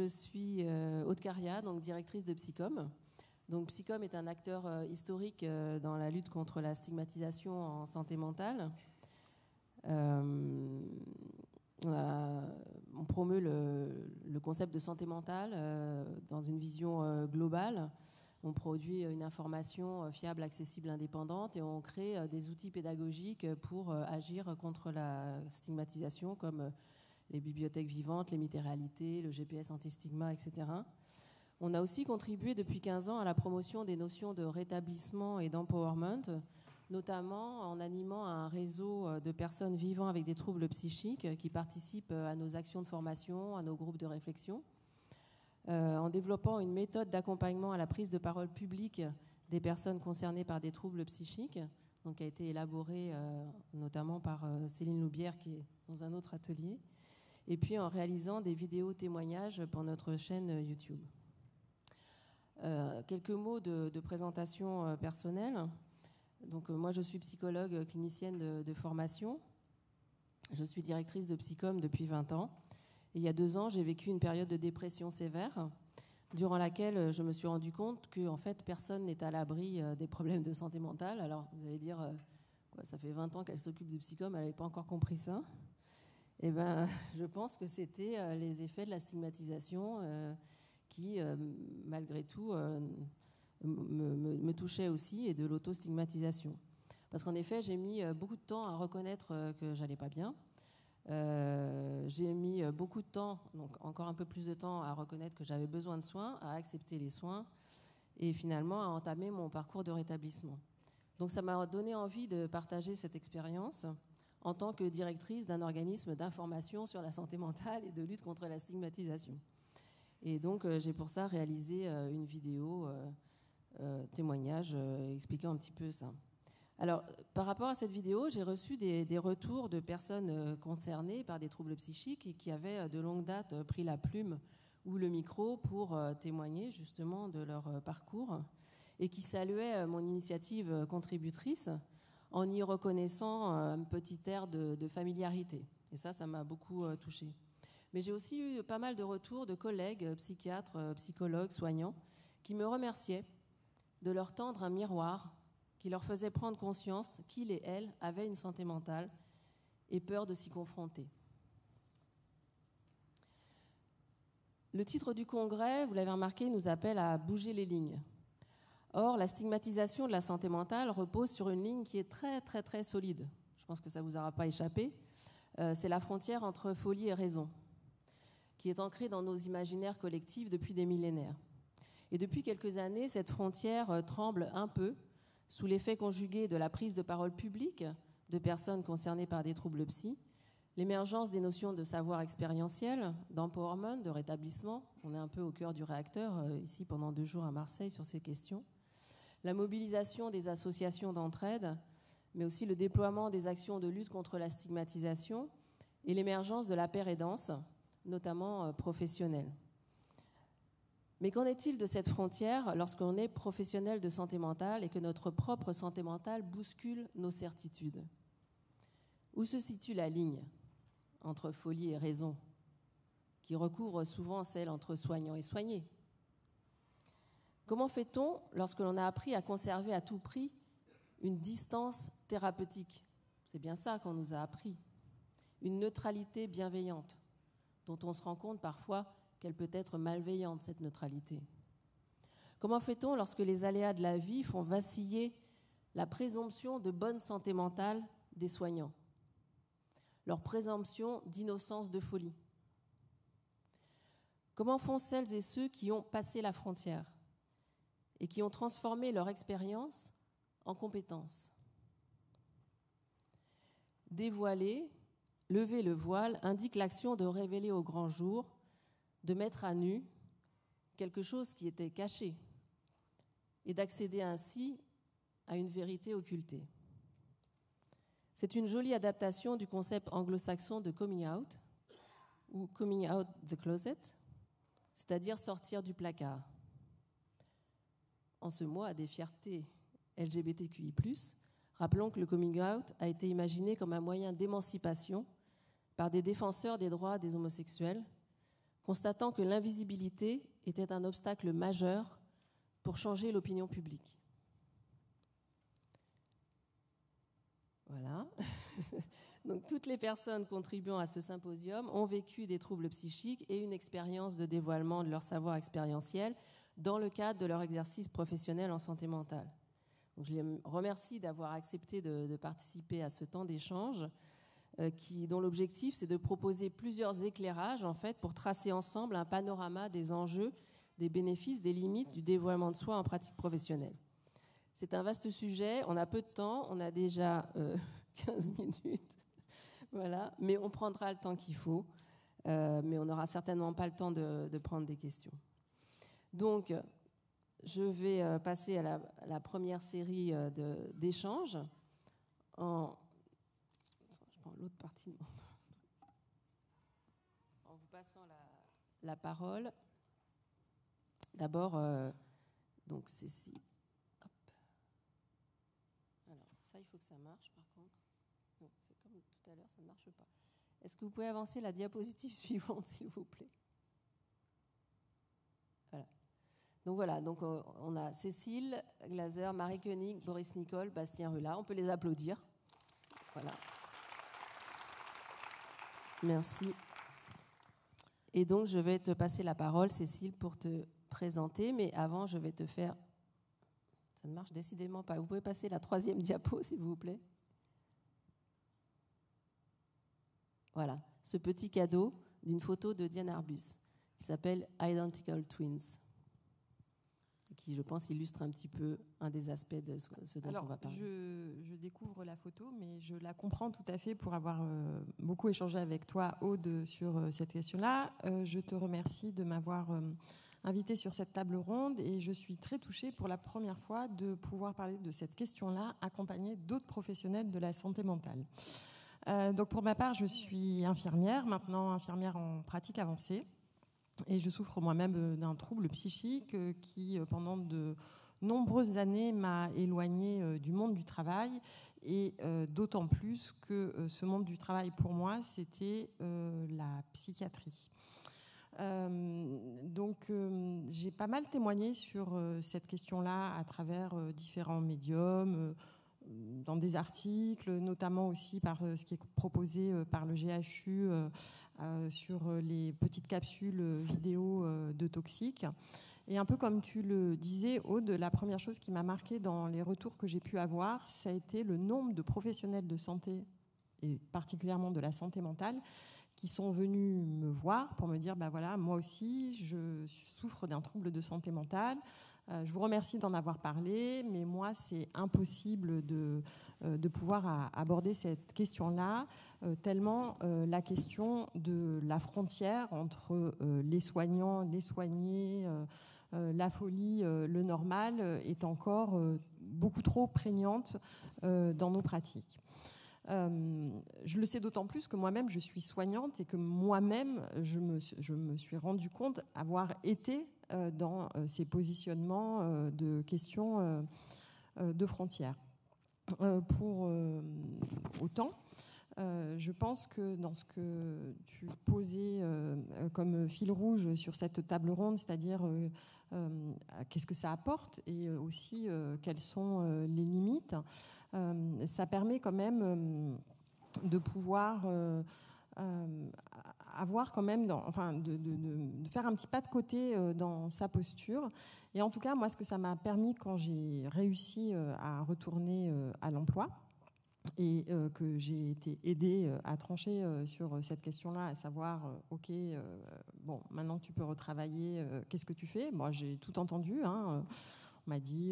Je suis Aude Caria, donc directrice de Psycom. Donc Psycom est un acteur historique dans la lutte contre la stigmatisation en santé mentale. On promeut le concept de santé mentale dans une vision globale. On produit une information fiable, accessible, indépendante et on crée des outils pédagogiques pour agir contre la stigmatisation comme les bibliothèques vivantes, les myths-réalités, le GPS anti-stigma, etc. On a aussi contribué depuis 15 ans à la promotion des notions de rétablissement et d'empowerment, notamment en animant un réseau de personnes vivant avec des troubles psychiques qui participent à nos actions de formation, à nos groupes de réflexion, en développant une méthode d'accompagnement à la prise de parole publique des personnes concernées par des troubles psychiques, donc qui a été élaborée notamment par Céline Loubière qui est dans un autre atelier, et puis en réalisant des vidéos témoignages pour notre chaîne YouTube. Quelques mots de présentation personnelle. Donc, moi, je suis psychologue clinicienne de formation. Je suis directrice de Psycom depuis 20 ans. Et il y a 2 ans, j'ai vécu une période de dépression sévère, durant laquelle je me suis rendu compte que, en fait, personne n'est à l'abri des problèmes de santé mentale. Alors, vous allez dire, ça fait 20 ans qu'elle s'occupe de Psycom, elle n'avait pas encore compris ça. Eh bien, je pense que c'était les effets de la stigmatisation qui, malgré tout, me touchaient aussi, et de l'autostigmatisation. Parce qu'en effet, j'ai mis beaucoup de temps à reconnaître que j'allais pas bien. J'ai mis beaucoup de temps, donc encore un peu plus de temps, à reconnaître que j'avais besoin de soins, à accepter les soins, et finalement à entamer mon parcours de rétablissement. Donc ça m'a donné envie de partager cette expérience en tant que directrice d'un organisme d'information sur la santé mentale et de lutte contre la stigmatisation. Et donc j'ai pour ça réalisé une vidéo témoignage expliquant un petit peu ça. Alors, par rapport à cette vidéo, j'ai reçu des retours de personnes concernées par des troubles psychiques et qui avaient de longue date pris la plume ou le micro pour témoigner justement de leur parcours et qui saluaient mon initiative contributrice en y reconnaissant un petit air de familiarité. Et ça m'a beaucoup touchée. Mais j'ai aussi eu pas mal de retours de collègues, psychiatres, psychologues, soignants, qui me remerciaient de leur tendre un miroir qui leur faisait prendre conscience qu'ils et elles avaient une santé mentale et peur de s'y confronter. Le titre du congrès, vous l'avez remarqué, nous appelle à bouger les lignes. Or, la stigmatisation de la santé mentale repose sur une ligne qui est très, très, très solide. Je pense que ça ne vous aura pas échappé. C'est la frontière entre folie et raison, qui est ancrée dans nos imaginaires collectifs depuis des millénaires. Et depuis quelques années, cette frontière tremble un peu sous l'effet conjugué de la prise de parole publique de personnes concernées par des troubles psy, l'émergence des notions de savoir expérientiel, d'empowerment, de rétablissement. On est un peu au cœur du réacteur, ici, pendant 2 jours à Marseille, sur ces questions. La mobilisation des associations d'entraide, mais aussi le déploiement des actions de lutte contre la stigmatisation et l'émergence de la pérédance, notamment professionnelle. Mais qu'en est-il de cette frontière lorsqu'on est professionnel de santé mentale et que notre propre santé mentale bouscule nos certitudes? Où se situe la ligne entre folie et raison, qui recouvre souvent celle entre soignant et soigné? Comment fait-on lorsque l'on a appris à conserver à tout prix une distance thérapeutique? C'est bien ça qu'on nous a appris. Une neutralité bienveillante, dont on se rend compte parfois qu'elle peut être malveillante, cette neutralité. Comment fait-on lorsque les aléas de la vie font vaciller la présomption de bonne santé mentale des soignants, leur présomption d'innocence de folie? Comment font celles et ceux qui ont passé la frontière et qui ont transformé leur expérience en compétence? Dévoiler, lever le voile indique l'action de révéler au grand jour, de mettre à nu quelque chose qui était caché et d'accéder ainsi à une vérité occultée. C'est une jolie adaptation du concept anglo-saxon de coming out, ou coming out the closet, c'est-à-dire sortir du placard. En ce mois des fiertés LGBTQI+, rappelons que le coming out a été imaginé comme un moyen d'émancipation par des défenseurs des droits des homosexuels, constatant que l'invisibilité était un obstacle majeur pour changer l'opinion publique. Voilà. Donc, toutes les personnes contribuant à ce symposium ont vécu des troubles psychiques et une expérience de dévoilement de leur savoir expérientiel dans le cadre de leur exercice professionnel en santé mentale. Donc, je les remercie d'avoir accepté de participer à ce temps d'échange dont l'objectif, c'est de proposer plusieurs éclairages en fait, pour tracer ensemble un panorama des enjeux, des bénéfices, des limites du dévoilement de soi en pratique professionnelle. C'est un vaste sujet, on a peu de temps, on a déjà 15 minutes, voilà, mais on prendra le temps qu'il faut, mais on n'aura certainement pas le temps de prendre des questions. Donc, je vais passer à la première série d'échanges. Je prends l'autre partie. En vous passant la parole. D'abord, donc Cécile. Hop. Alors, ça, il faut que ça marche, par contre. Non, c'est comme tout à l'heure, ça ne marche pas. Est-ce que vous pouvez avancer la diapositive suivante, s'il vous plaît? Voilà. Donc voilà, donc on a Cécile Glaser, Marie Koenig, Boris Nicole, Bastien Rula. On peut les applaudir. Voilà. Merci. Et donc, je vais te passer la parole, Cécile, pour te présenter. Mais avant, je vais te faire... Ça ne marche décidément pas. Vous pouvez passer la 3e diapo, s'il vous plaît. Voilà, ce petit cadeau d'une photo de Diane Arbus, qui s'appelle Identical Twins, qui, je pense, illustre un petit peu un des aspects de ce dont on va parler. Je découvre la photo, mais je la comprends tout à fait pour avoir beaucoup échangé avec toi, Aude, sur cette question-là. Je te remercie de m'avoir invitée sur cette table ronde et je suis très touchée pour la première fois de pouvoir parler de cette question-là accompagnée d'autres professionnels de la santé mentale. Donc pour ma part, je suis infirmière, maintenant infirmière en pratique avancée. Et je souffre moi-même d'un trouble psychique qui, pendant de nombreuses années, m'a éloignée du monde du travail. Et d'autant plus que ce monde du travail, pour moi, c'était la psychiatrie. Donc, j'ai pas mal témoigné sur cette question-là à travers différents médiums, dans des articles, notamment aussi par ce qui est proposé par le GHU sur les petites capsules vidéo de toxiques. Et un peu comme tu le disais, Aude, la première chose qui m'a marquée dans les retours que j'ai pu avoir, ça a été le nombre de professionnels de santé, et particulièrement de la santé mentale, qui sont venus me voir pour me dire, bah voilà, moi aussi, je souffre d'un trouble de santé mentale. Je vous remercie d'en avoir parlé, mais moi, c'est impossible de pouvoir aborder cette question-là, tellement la question de la frontière entre les soignants, les soignés, la folie, le normal, est encore beaucoup trop prégnante dans nos pratiques. Je le sais d'autant plus que moi-même, je suis soignante et que moi-même, je me suis rendu compte avoir été dans ces positionnements de questions de frontières. Pour autant, je pense que dans ce que tu posais comme fil rouge sur cette table ronde, c'est-à-dire qu'est-ce que ça apporte et aussi quelles sont les limites, ça permet quand même de pouvoir avoir quand même, de faire un petit pas de côté dans sa posture. Et en tout cas, moi, ce que ça m'a permis quand j'ai réussi à retourner à l'emploi et que j'ai été aidée à trancher sur cette question-là, à savoir, OK, bon, maintenant tu peux retravailler, qu'est-ce que tu fais? Moi, j'ai tout entendu, hein. On m'a dit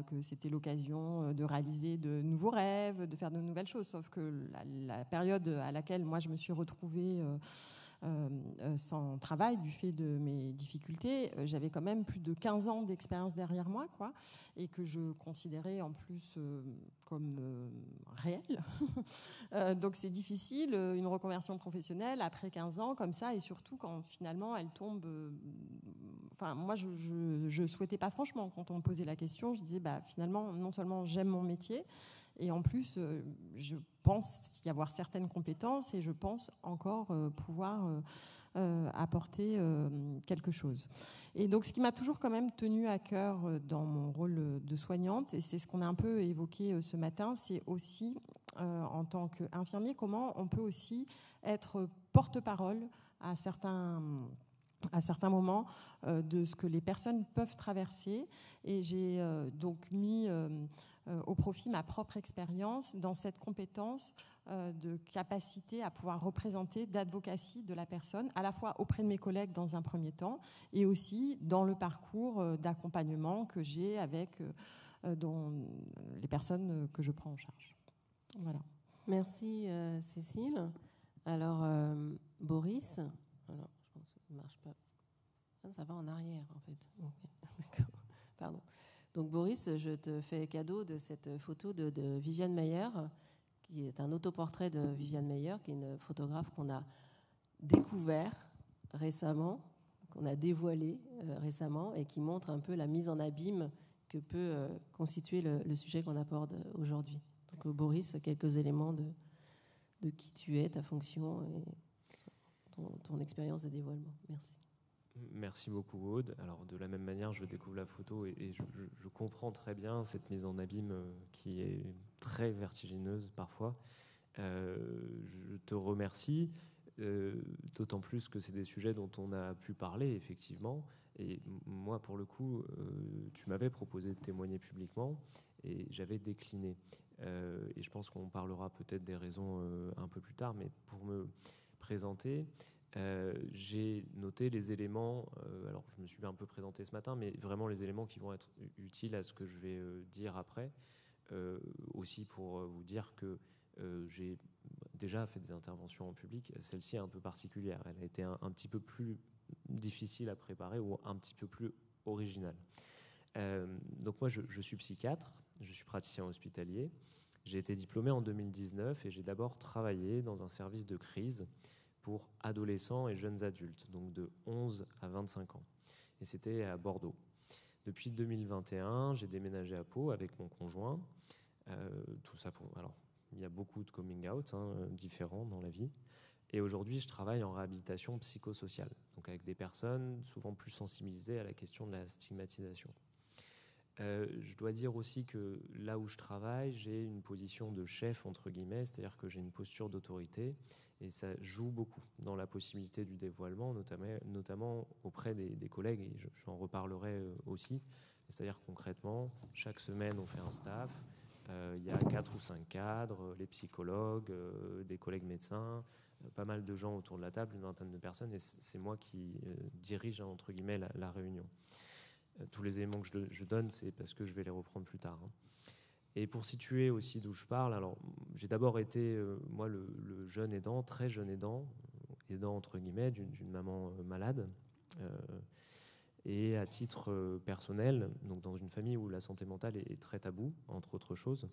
que c'était l'occasion de réaliser de nouveaux rêves, de faire de nouvelles choses. Sauf que la période à laquelle moi je me suis retrouvée sans travail du fait de mes difficultés, j'avais quand même plus de 15 ans d'expérience derrière moi, quoi, et que je considérais en plus comme réelle. Donc c'est difficile, une reconversion professionnelle après 15 ans comme ça, et surtout quand finalement elle tombe... Enfin, moi, je souhaitais pas franchement quand on me posait la question. Je disais, finalement, non seulement j'aime mon métier Et en plus, je pense y avoir certaines compétences et je pense encore pouvoir apporter quelque chose. Et donc, ce qui m'a toujours quand même tenu à cœur dans mon rôle de soignante, et c'est ce qu'on a un peu évoqué ce matin, c'est aussi, en tant qu'infirmier, comment on peut aussi être porte-parole à certains moments de ce que les personnes peuvent traverser. Et j'ai donc mis au profit ma propre expérience dans cette compétence de capacité à pouvoir représenter, d'advocacy de la personne, à la fois auprès de mes collègues dans un premier temps, et aussi dans le parcours d'accompagnement que j'ai avec les personnes que je prends en charge. Voilà. Merci Cécile. Alors Boris, alors, je pense que ça ne marche pas. Ah, ça va en arrière en fait. D'accord. Pardon. Donc Boris, je te fais cadeau de cette photo de Viviane Meyer, qui est un autoportrait de Viviane Meyer, qui est une photographe qu'on a découvert récemment, qu'on a dévoilé récemment, et qui montre un peu la mise en abîme que peut constituer le sujet qu'on aborde aujourd'hui. Donc Boris, quelques éléments de qui tu es, ta fonction et ton expérience de dévoilement. Merci. Merci beaucoup Aude. Alors de la même manière, je découvre la photo et je comprends très bien cette mise en abîme qui est très vertigineuse parfois. Je te remercie, d'autant plus que c'est des sujets dont on a pu parler effectivement. Et moi, pour le coup, tu m'avais proposé de témoigner publiquement et j'avais décliné. Et je pense qu'on parlera peut-être des raisons un peu plus tard, mais pour me présenter, j'ai noté les éléments, alors je me suis un peu présenté ce matin, mais vraiment les éléments qui vont être utiles à ce que je vais dire après. Aussi pour vous dire que j'ai déjà fait des interventions en public. Celle-ci est un peu particulière. Elle a été un petit peu plus difficile à préparer ou un petit peu plus originale. Donc moi, je suis psychiatre, je suis praticien hospitalier. J'ai été diplômé en 2019 et j'ai d'abord travaillé dans un service de crise pour adolescents et jeunes adultes, donc de 11 à 25 ans. Et c'était à Bordeaux. Depuis 2021, j'ai déménagé à Pau avec mon conjoint. Tout ça pour... Alors, il y a beaucoup de coming out différents dans la vie. Et aujourd'hui, je travaille en réhabilitation psychosociale, donc avec des personnes souvent plus sensibilisées à la question de la stigmatisation. Je dois dire aussi que là où je travaille, j'ai une position de chef, entre guillemets, c'est-à-dire que j'ai une posture d'autorité, et ça joue beaucoup dans la possibilité du dévoilement, notamment auprès des collègues, et j'en reparlerai aussi. C'est-à-dire concrètement, chaque semaine, on fait un staff, il y a 4 ou 5 cadres, les psychologues, des collègues médecins, pas mal de gens autour de la table, une vingtaine de personnes, et c'est moi qui dirige, entre guillemets, la réunion. Tous les éléments que je donne, c'est parce que je vais les reprendre plus tard. Et pour situer aussi d'où je parle, alors j'ai d'abord été, moi, le jeune aidant, très jeune aidant entre guillemets, d'une maman malade. Et à titre personnel, donc dans une famille où la santé mentale est très taboue, entre autres choses.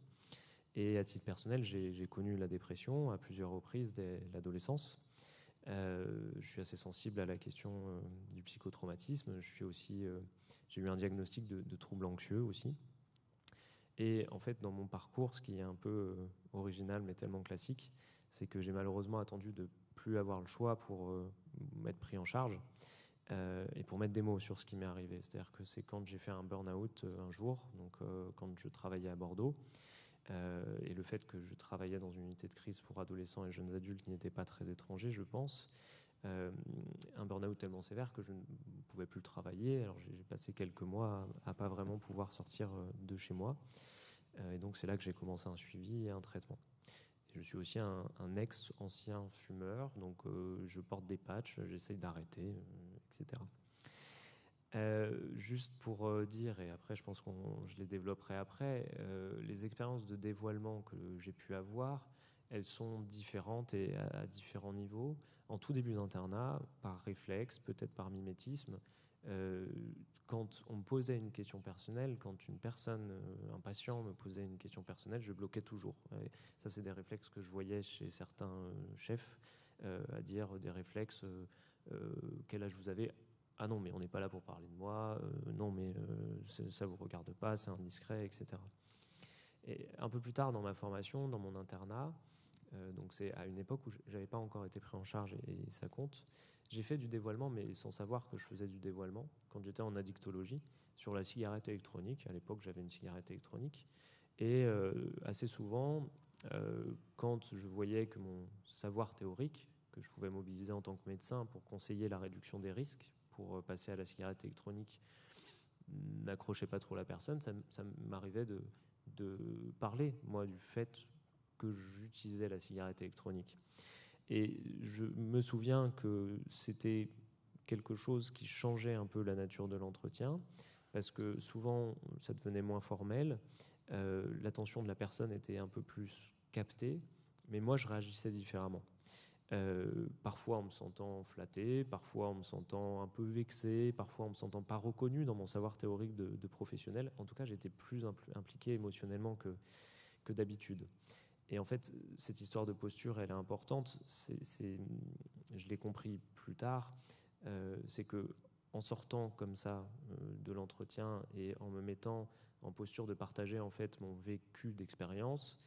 Et à titre personnel, j'ai connu la dépression à plusieurs reprises dès l'adolescence. Je suis assez sensible à la question du psychotraumatisme. J'ai eu un diagnostic de troubles anxieux aussi. Et en fait, dans mon parcours, ce qui est un peu original mais tellement classique, c'est que j'ai malheureusement attendu de plus avoir le choix pour m'être pris en charge et pour mettre des mots sur ce qui m'est arrivé. C'est-à-dire que c'est quand j'ai fait un burn-out un jour, donc quand je travaillais à Bordeaux, et le fait que je travaillais dans une unité de crise pour adolescents et jeunes adultes n'était pas très étranger, je pense. Un burn-out tellement sévère que je ne pouvais plus travailler. Alors j'ai passé quelques mois à pas vraiment pouvoir sortir de chez moi. Et donc c'est là que j'ai commencé un suivi et un traitement. Et je suis aussi un ex-ancien fumeur, donc je porte des patchs, j'essaye d'arrêter, etc. Juste pour dire, et après je pense que je les développerai après, les expériences de dévoilement que j'ai pu avoir, elles sont différentes et à différents niveaux. En tout début d'internat, par réflexe, peut-être par mimétisme, quand on me posait une question personnelle, quand un patient me posait une question personnelle, je bloquais toujours. Et ça, c'est des réflexes que je voyais chez certains chefs, à dire des réflexes, quel âge vous avez ? Ah non, mais on n'est pas là pour parler de moi, non, mais ça ne vous regarde pas, c'est indiscret, etc. Et un peu plus tard dans ma formation, dans mon internat, donc c'est à une époque où je n'avais pas encore été pris en charge et ça compte, j'ai fait du dévoilement, mais sans savoir que je faisais du dévoilement, quand j'étais en addictologie, sur la cigarette électronique. À l'époque, j'avais une cigarette électronique. Et assez souvent, quand je voyais que mon savoir théorique, que je pouvais mobiliser en tant que médecin pour conseiller la réduction des risques, pour passer à la cigarette électronique, n'accrochait pas trop la personne, ça m'arrivait de parler, moi, du fait que j'utilisais la cigarette électronique. Et je me souviens que c'était quelque chose qui changeait un peu la nature de l'entretien, parce que souvent, ça devenait moins formel, l'attention de la personne était un peu plus captée, mais moi, je réagissais différemment. Parfois en me sentant flatté, parfois en me sentant un peu vexé, parfois en me sentant pas reconnu dans mon savoir théorique de professionnel. En tout cas, j'étais plus impliqué émotionnellement que d'habitude. Et en fait, cette histoire de posture, elle est importante. Je l'ai compris plus tard. C'est que en sortant comme ça de l'entretien et en me mettant en posture de partager en fait mon vécu d'expérience,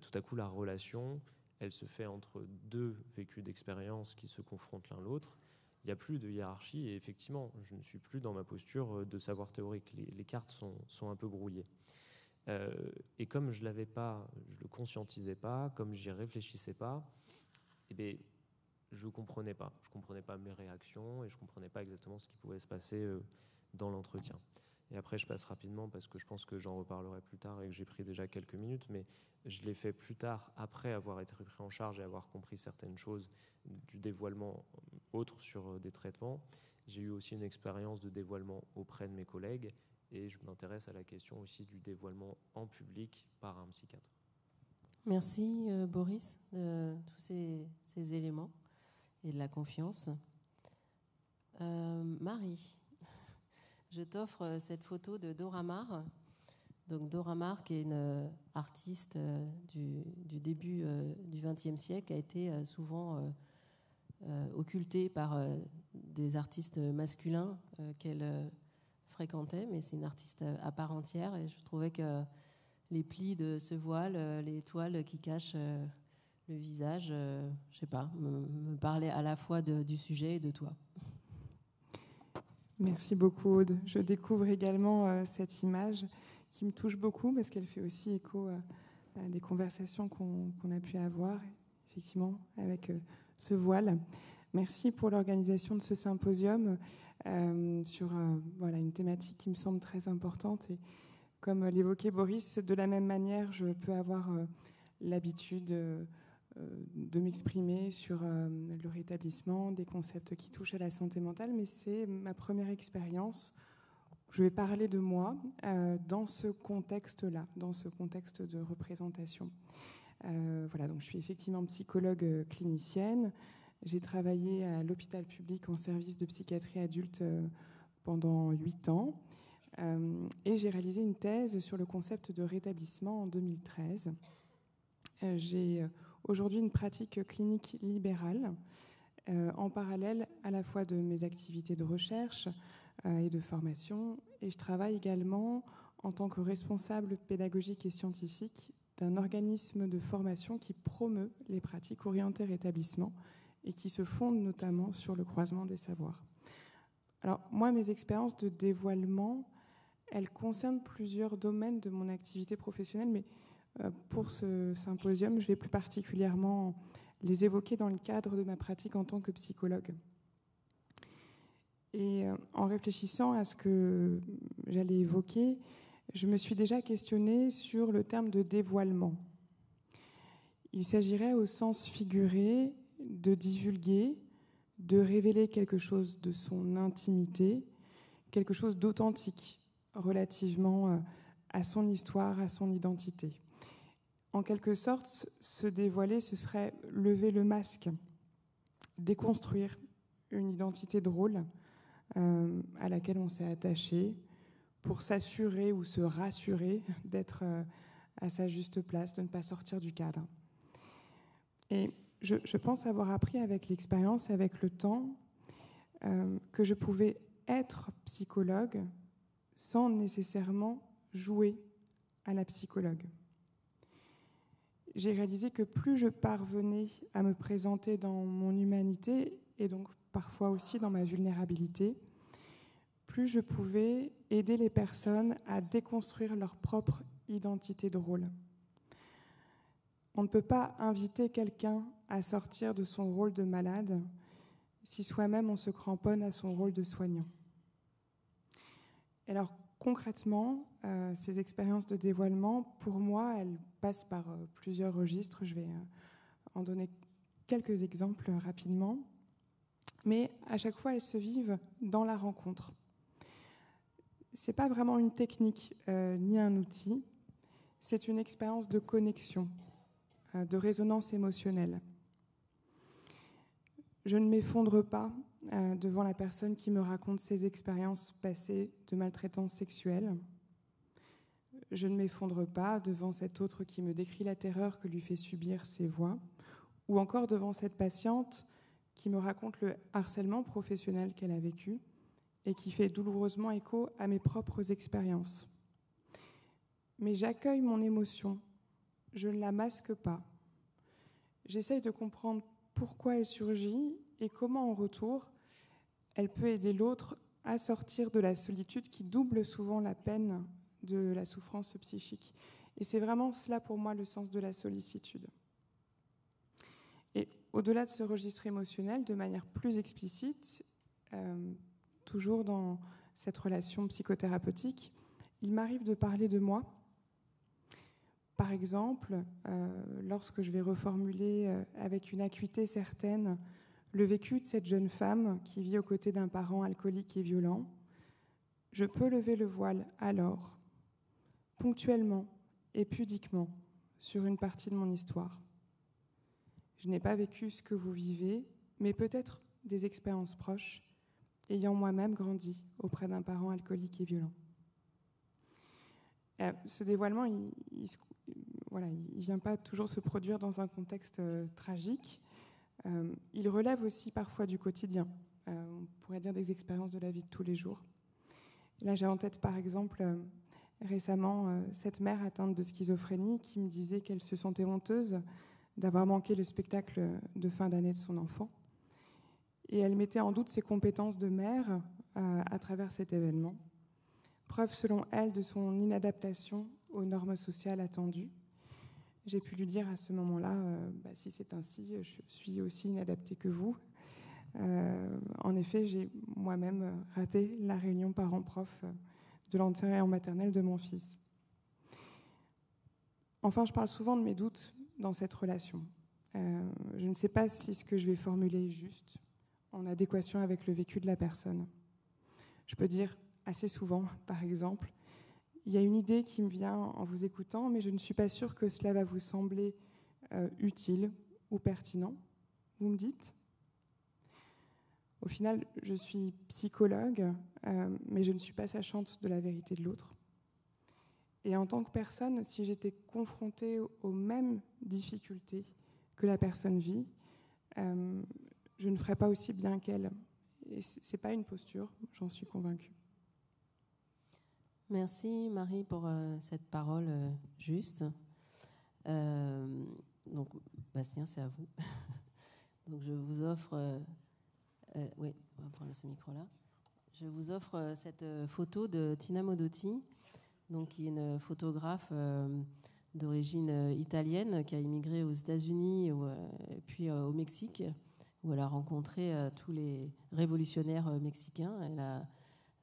tout à coup la relation, elle se fait entre deux vécus d'expérience qui se confrontent l'un l'autre. Il n'y a plus de hiérarchie et effectivement, je ne suis plus dans ma posture de savoir théorique. Les cartes sont un peu brouillées. Et comme je l'avais pas, je le conscientisais pas, comme j'y réfléchissais pas, eh bien, je comprenais pas mes réactions et je comprenais pas exactement ce qui pouvait se passer dans l'entretien. Et après, je passe rapidement parce que je pense que j'en reparlerai plus tard et que j'ai pris déjà quelques minutes, mais je l'ai fait plus tard, après avoir été pris en charge et avoir compris certaines choses du dévoilement autre sur des traitements. J'ai eu aussi une expérience de dévoilement auprès de mes collègues et je m'intéresse à la question aussi du dévoilement en public par un psychiatre. Merci Boris de tous ces éléments et de la confiance. Marie, je t'offre cette photo de Dora Maar. Donc Dora Maar, qui est une artiste du début du XXe siècle, qui a été souvent occultée par des artistes masculins qu'elle fréquentait, mais c'est une artiste à part entière et je trouvais que les plis de ce voile, les toiles qui cachent le visage, je sais pas, me parlaient à la fois du sujet et de toi. Merci beaucoup Aude. Je découvre également cette image qui me touche beaucoup parce qu'elle fait aussi écho à des conversations qu'on a pu avoir effectivement avec ce voile. Merci pour l'organisation de ce symposium sur une thématique qui me semble très importante. Et comme l'évoquait Boris, de la même manière, je peux avoir l'habitude de m'exprimer sur le rétablissement, des concepts qui touchent à la santé mentale, mais c'est ma première expérience. Je vais parler de moi dans ce contexte-là, dans ce contexte de représentation. Donc je suis effectivement psychologue clinicienne. J'ai travaillé à l'hôpital public en service de psychiatrie adulte pendant 8 ans et j'ai réalisé une thèse sur le concept de rétablissement en 2013. J'ai aujourd'hui une pratique clinique libérale en parallèle à la fois de mes activités de recherche et de formation, et je travaille également en tant que responsable pédagogique et scientifique d'un organisme de formation qui promeut les pratiques orientées rétablissement et qui se fonde notamment sur le croisement des savoirs. Alors moi, mes expériences de dévoilement, elles concernent plusieurs domaines de mon activité professionnelle, mais pour ce symposium, je vais plus particulièrement les évoquer dans le cadre de ma pratique en tant que psychologue. Et en réfléchissant à ce que j'allais évoquer, je me suis déjà questionnée sur le terme de dévoilement. Il s'agirait au sens figuré de divulguer, de révéler quelque chose de son intimité, quelque chose d'authentique relativement à son histoire, à son identité. En quelque sorte, se dévoiler, ce serait lever le masque, déconstruire une identité de rôle à laquelle on s'est attaché pour s'assurer ou se rassurer d'être à sa juste place, de ne pas sortir du cadre. Et je pense avoir appris avec l'expérience, avec le temps, que je pouvais être psychologue sans nécessairement jouer à la psychologue. j'ai réalisé que plus je parvenais à me présenter dans mon humanité, et donc parfois aussi dans ma vulnérabilité, plus je pouvais aider les personnes à déconstruire leur propre identité de rôle. On ne peut pas inviter quelqu'un à sortir de son rôle de malade si soi-même on se cramponne à son rôle de soignant. Et alors concrètement, ces expériences de dévoilement, pour moi, elles passent par plusieurs registres. Je vais en donner quelques exemples rapidement. Mais à chaque fois, elles se vivent dans la rencontre. Ce n'est pas vraiment une technique ni un outil, c'est une expérience de connexion, de résonance émotionnelle. Je ne m'effondre pas devant la personne qui me raconte ses expériences passées de maltraitance sexuelle. Je ne m'effondre pas devant cet autre qui me décrit la terreur que lui fait subir ses voix, ou encore devant cette patiente qui me raconte le harcèlement professionnel qu'elle a vécu et qui fait douloureusement écho à mes propres expériences. Mais j'accueille mon émotion, je ne la masque pas. J'essaye de comprendre pourquoi elle surgit et comment, en retour, elle peut aider l'autre à sortir de la solitude qui double souvent la peine de la souffrance psychique. Et c'est vraiment cela, pour moi, le sens de la sollicitude. Et au-delà de ce registre émotionnel, de manière plus explicite, toujours dans cette relation psychothérapeutique, il m'arrive de parler de moi. Par exemple, lorsque je vais reformuler avec une acuité certaine le vécu de cette jeune femme qui vit aux côtés d'un parent alcoolique et violent, je peux lever le voile alors, ponctuellement et pudiquement, sur une partie de mon histoire. Je n'ai pas vécu ce que vous vivez, mais peut-être des expériences proches, ayant moi-même grandi auprès d'un parent alcoolique et violent. Ce dévoilement, il ne vient pas toujours se produire dans un contexte tragique. Il relève aussi parfois du quotidien. On pourrait dire des expériences de la vie de tous les jours. Là, j'ai en tête, par exemple, récemment, cette mère atteinte de schizophrénie qui me disait qu'elle se sentait honteuse d'avoir manqué le spectacle de fin d'année de son enfant. Et elle mettait en doute ses compétences de mère à travers cet événement. Preuve, selon elle, de son inadaptation aux normes sociales attendues. J'ai pu lui dire à ce moment-là, si c'est ainsi, je suis aussi inadaptée que vous. En effet, j'ai moi-même raté la réunion parents-prof de l'entrée en maternelle de mon fils. Enfin, je parle souvent de mes doutes dans cette relation. Je ne sais pas si ce que je vais formuler est juste, en adéquation avec le vécu de la personne. Je peux dire assez souvent, par exemple, il y a une idée qui me vient en vous écoutant, mais je ne suis pas sûre que cela va vous sembler utile ou pertinent. Vous me dites ? Au final, je suis psychologue, mais je ne suis pas sachante de la vérité de l'autre. Et en tant que personne, si j'étais confrontée aux mêmes difficultés que la personne vit, je ne ferais pas aussi bien qu'elle. Et ce n'est pas une posture, j'en suis convaincue. Merci Marie pour cette parole juste. Donc Bastien, c'est à vous. Donc je vous offre, oui, on va prendre ce micro-là. Je vous offre cette photo de Tina Modotti, donc qui est une photographe d'origine italienne qui a immigré aux États-Unis et puis au Mexique, où elle a rencontré tous les révolutionnaires mexicains. Elle a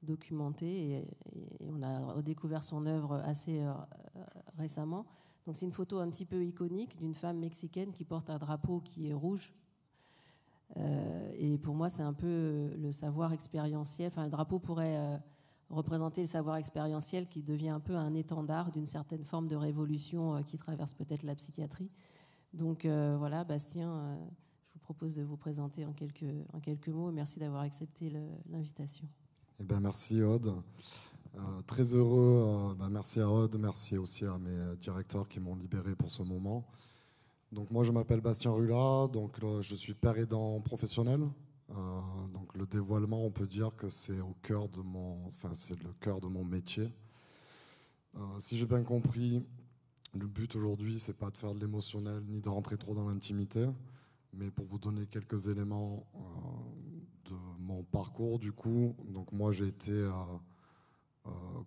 documenté et on a redécouvert son œuvre assez récemment. Donc c'est une photo un petit peu iconique d'une femme mexicaine qui porte un drapeau qui est rouge. Et pour moi, c'est un peu le savoir expérientiel. Enfin, le drapeau pourrait représenter le savoir expérientiel qui devient un peu un étendard d'une certaine forme de révolution qui traverse peut-être la psychiatrie. Donc voilà, Bastien, je vous propose de vous présenter en quelques mots. Merci d'avoir accepté l'invitation. Eh ben, merci Aude. Très heureux. Merci à Aude, merci aussi à mes directeurs qui m'ont libéré pour ce moment. Donc moi je m'appelle Bastien Rula, donc je suis père aidant professionnel. Donc le dévoilement, on peut dire que c'est au cœur de c'est le cœur de mon métier. Si j'ai bien compris, Le but aujourd'hui, c'est pas de faire de l'émotionnel ni de rentrer trop dans l'intimité, mais pour vous donner quelques éléments de mon parcours, du coup, donc moi j'ai été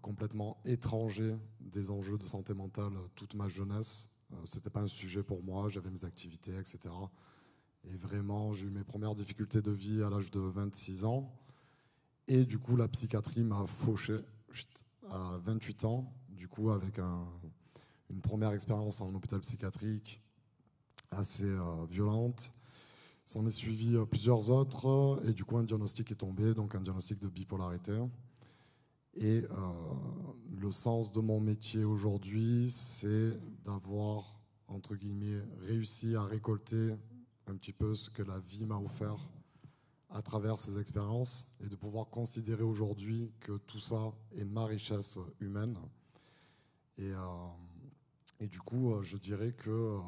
complètement étranger des enjeux de santé mentale toute ma jeunesse. C'était pas un sujet pour moi, j'avais mes activités, etc. Et vraiment, j'ai eu mes premières difficultés de vie à l'âge de 26 ans. Et du coup, la psychiatrie m'a fauché à 28 ans, du coup, avec une première expérience en hôpital psychiatrique assez violente. S'en est suivi plusieurs autres, et du coup, un diagnostic est tombé, donc un diagnostic de bipolarité. Et le sens de mon métier aujourd'hui, c'est d'avoir, entre guillemets, réussi à récolter un petit peu ce que la vie m'a offert à travers ces expériences et de pouvoir considérer aujourd'hui que tout ça est ma richesse humaine. Et du coup, je dirais que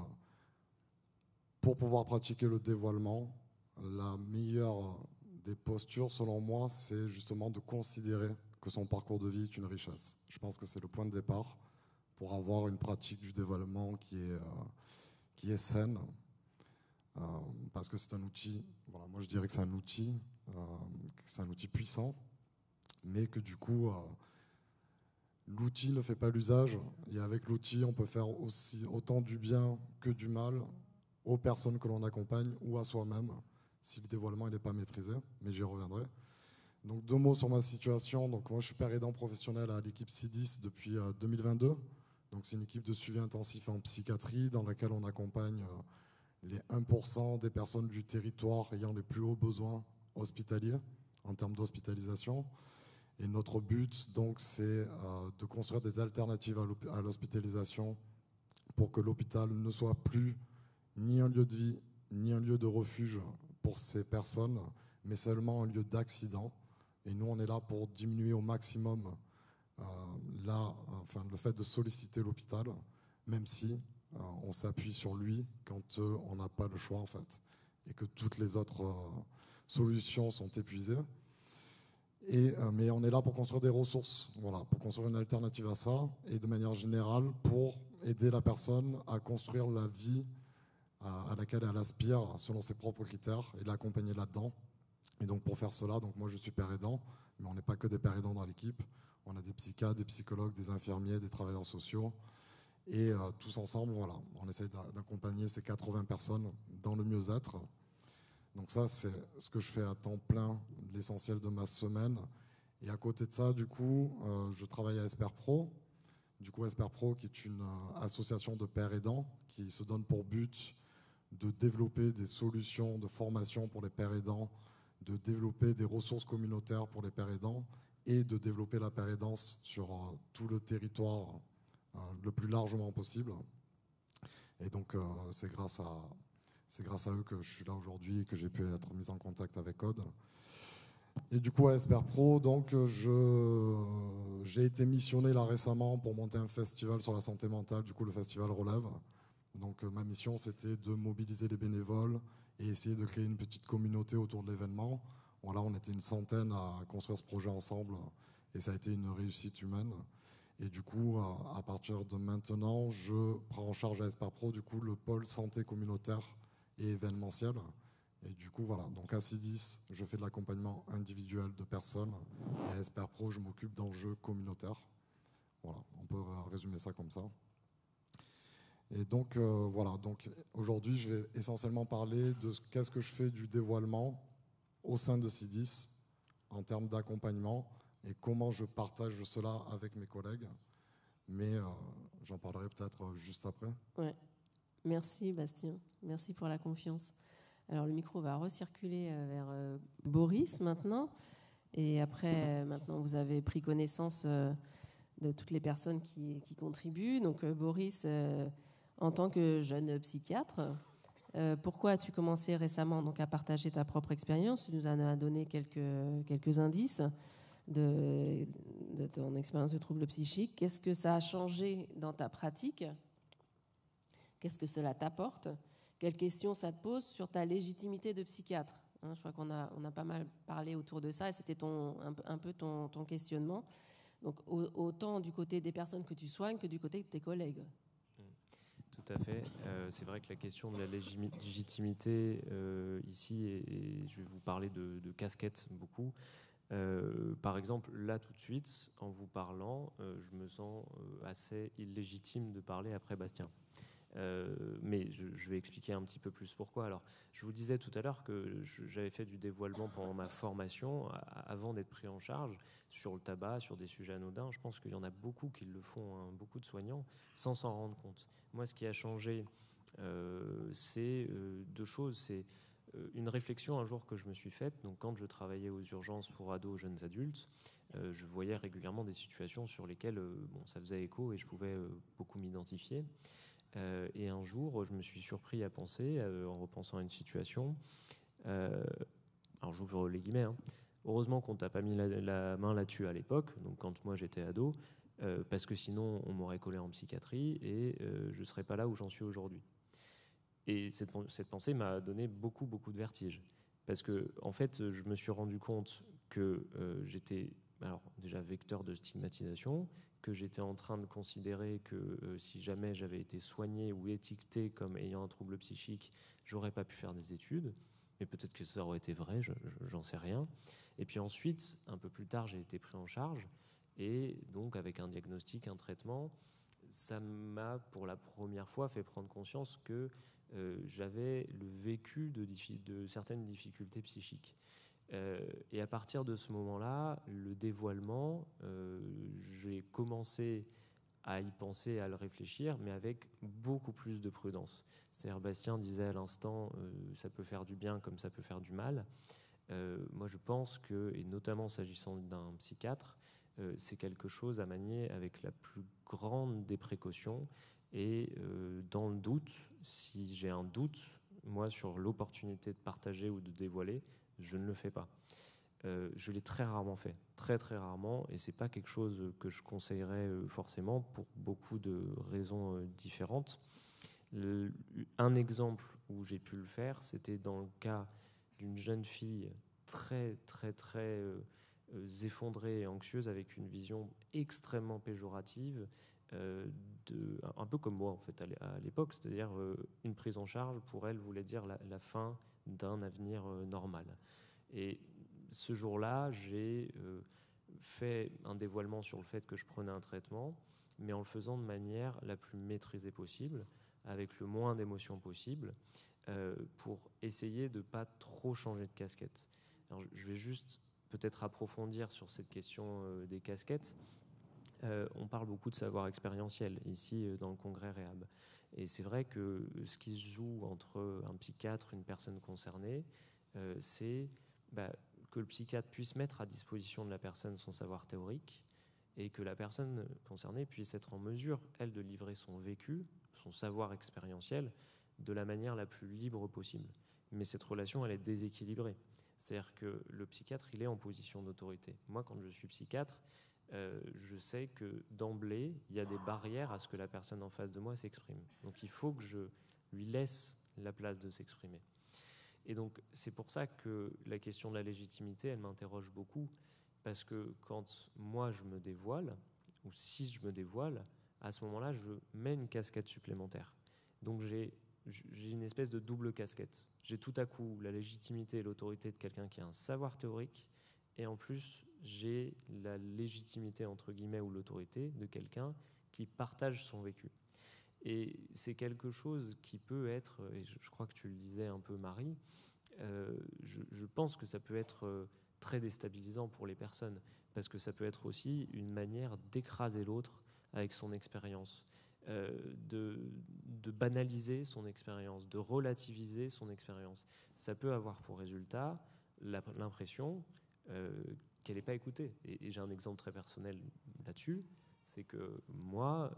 pour pouvoir pratiquer le dévoilement, la meilleure des postures, selon moi, c'est justement de considérer que son parcours de vie est une richesse. Je pense que c'est le point de départ pour avoir une pratique du dévoilement qui est saine. Parce que c'est un outil, voilà, moi je dirais que c'est un outil puissant, mais que du coup, l'outil ne fait pas l'usage, et avec l'outil, on peut faire autant du bien que du mal aux personnes que l'on accompagne ou à soi-même, si le dévoilement n'est pas maîtrisé, mais j'y reviendrai. Donc 2 mots sur ma situation. Donc moi je suis père aidant professionnel à l'équipe CIDIS depuis 2022. Donc c'est une équipe de suivi intensif en psychiatrie dans laquelle on accompagne les 1% des personnes du territoire ayant les plus hauts besoins hospitaliers en termes d'hospitalisation. Et notre but, donc, c'est de construire des alternatives à l'hospitalisation pour que l'hôpital ne soit plus ni un lieu de vie, ni un lieu de refuge pour ces personnes, mais seulement un lieu d'accident. Et nous, on est là pour diminuer au maximum le fait de solliciter l'hôpital, même si on s'appuie sur lui quand on n'a pas le choix en fait, et que toutes les autres solutions sont épuisées. Mais on est là pour construire des ressources, voilà, pour construire une alternative à ça, et de manière générale pour aider la personne à construire la vie à laquelle elle aspire selon ses propres critères et l'accompagner là-dedans. Et donc pour faire cela, donc moi je suis père aidant, mais on n'est pas que des pères aidants dans l'équipe. On a des psychiatres, des psychologues, des infirmiers, des travailleurs sociaux. Et tous ensemble, voilà, on essaie d'accompagner ces 80 personnes dans le mieux-être. Donc ça, c'est ce que je fais à temps plein, l'essentiel de ma semaine. Et à côté de ça, du coup, je travaille à Esper Pro. Du coup, Esper Pro, qui est une association de pères aidants, qui se donne pour but de développer des solutions de formation pour les pères aidants, de développer des ressources communautaires pour les pères aidants et de développer la père aidance sur tout le territoire le plus largement possible. Et donc, c'est grâce à eux que je suis là aujourd'hui et que j'ai pu être mis en contact avec Aude. Et du coup, à Esper Pro, donc, j'ai été missionné là récemment pour monter un festival sur la santé mentale, du coup, le festival Relève. Donc, ma mission, c'était de mobiliser les bénévoles et essayer de créer une petite communauté autour de l'événement. Voilà, on était une centaine à construire ce projet ensemble et ça a été une réussite humaine. Et du coup, à partir de maintenant, je prends en charge à Esper Pro, du coup, le pôle santé communautaire et événementiel. Et du coup, voilà, donc à CIDIS, je fais de l'accompagnement individuel de personnes. Et à Esper Pro, je m'occupe d'enjeux communautaires. Voilà, on peut résumer ça comme ça. Et donc, voilà, donc aujourd'hui, je vais essentiellement parler de qu'est-ce que je fais du dévoilement au sein de CIDIS en termes d'accompagnement et comment je partage cela avec mes collègues. Mais j'en parlerai peut-être juste après. Ouais. Merci Bastien, merci pour la confiance. Alors le micro va recirculer vers Boris maintenant. Et après, maintenant vous avez pris connaissance de toutes les personnes qui contribuent. Donc Boris, en tant que jeune psychiatre, pourquoi as-tu commencé récemment donc, à partager ta propre expérience? Tu nous en as donné quelques indices de ton expérience de troubles psychiques. Qu'est-ce que ça a changé dans ta pratique? Qu'est-ce que cela t'apporte? Quelles questions ça te pose sur ta légitimité de psychiatre? Je crois qu'on a pas mal parlé autour de ça et c'était un peu ton questionnement. Donc autant du côté des personnes que tu soignes que du côté de tes collègues. tout à fait. C'est vrai que la question de la légitimité ici, et je vais vous parler de casquette beaucoup. Par exemple, là tout de suite, en vous parlant, je me sens assez illégitime de parler après Bastien. Mais je vais expliquer un petit peu plus pourquoi. Alors, je vous disais tout à l'heure que j'avais fait du dévoilement pendant ma formation avant d'être pris en charge sur le tabac, sur des sujets anodins. Je pense qu'il y en a beaucoup qui le font, hein, beaucoup de soignants, sans s'en rendre compte. Moi, ce qui a changé, c'est deux choses. C'est une réflexion un jour que je me suis faite. Donc, quand je travaillais aux urgences pour ados, jeunes adultes, je voyais régulièrement des situations sur lesquelles ça faisait écho et je pouvais beaucoup m'identifier. Et un jour, je me suis surpris à penser, en repensant à une situation, alors j'ouvre les guillemets, hein, heureusement qu'on t'a pas mis la main là-dessus à l'époque, donc quand moi j'étais ado, parce que sinon on m'aurait collé en psychiatrie et je ne serais pas là où j'en suis aujourd'hui. Et cette pensée m'a donné beaucoup de vertige, parce que en fait, je me suis rendu compte que j'étais alors déjà vecteur de stigmatisation, que j'étais en train de considérer que si jamais j'avais été soigné ou étiqueté comme ayant un trouble psychique, j'aurais pas pu faire des études. Mais peut-être que ça aurait été vrai, j'en sais rien. Et puis ensuite, un peu plus tard, j'ai été pris en charge. Et donc, avec un diagnostic, un traitement, ça m'a, pour la première fois, fait prendre conscience que j'avais le vécu de certaines difficultés psychiques. Et à partir de ce moment-là, le dévoilement, j'ai commencé à y penser, à le réfléchir, mais avec beaucoup plus de prudence. C'est-à-dire, Bastien disait à l'instant, ça peut faire du bien comme ça peut faire du mal. Moi, je pense que, et notamment s'agissant d'un psychiatre, c'est quelque chose à manier avec la plus grande des précautions. Et dans le doute, si j'ai un doute, moi, sur l'opportunité de partager ou de dévoiler, je ne le fais pas. Je l'ai très rarement fait, très rarement, et c'est pas quelque chose que je conseillerais forcément pour beaucoup de raisons différentes. Un exemple où j'ai pu le faire, c'était dans le cas d'une jeune fille très effondrée et anxieuse, avec une vision extrêmement péjorative, un peu comme moi en fait à l'époque, c'est-à-dire une prise en charge pour elle voulait dire la fin d'un avenir normal. Et ce jour-là, j'ai fait un dévoilement sur le fait que je prenais un traitement, mais en le faisant de manière la plus maîtrisée possible, avec le moins d'émotions possible, pour essayer de ne pas trop changer de casquette. Alors, je vais juste peut-être approfondir sur cette question des casquettes. On parle beaucoup de savoir expérientiel ici dans le congrès Réhab. Et c'est vrai que ce qui se joue entre un psychiatre et une personne concernée, c'est que le psychiatre puisse mettre à disposition de la personne son savoir théorique et que la personne concernée puisse être en mesure, elle, de livrer son vécu, son savoir expérientiel, de la manière la plus libre possible. Mais cette relation, elle est déséquilibrée. C'est-à-dire que le psychiatre, il est en position d'autorité. Moi, quand je suis psychiatre, je sais que d'emblée, il y a des barrières à ce que la personne en face de moi s'exprime. Donc il faut que je lui laisse la place de s'exprimer. Et donc c'est pour ça que la question de la légitimité, elle m'interroge beaucoup, parce que quand moi je me dévoile, ou si je me dévoile, à ce moment-là, je mets une casquette supplémentaire. Donc j'ai une espèce de double casquette. J'ai tout à coup la légitimité et l'autorité de quelqu'un qui a un savoir théorique, et en plus, j'ai la légitimité, entre guillemets, ou l'autorité de quelqu'un qui partage son vécu. Et c'est quelque chose qui peut être, et je crois que tu le disais un peu, Marie, je pense que ça peut être très déstabilisant pour les personnes, parce que ça peut être aussi une manière d'écraser l'autre avec son expérience, de banaliser son expérience, de relativiser son expérience. Ça peut avoir pour résultat l'impression qu'elle n'est pas écoutée. Et j'ai un exemple très personnel là-dessus, c'est que moi,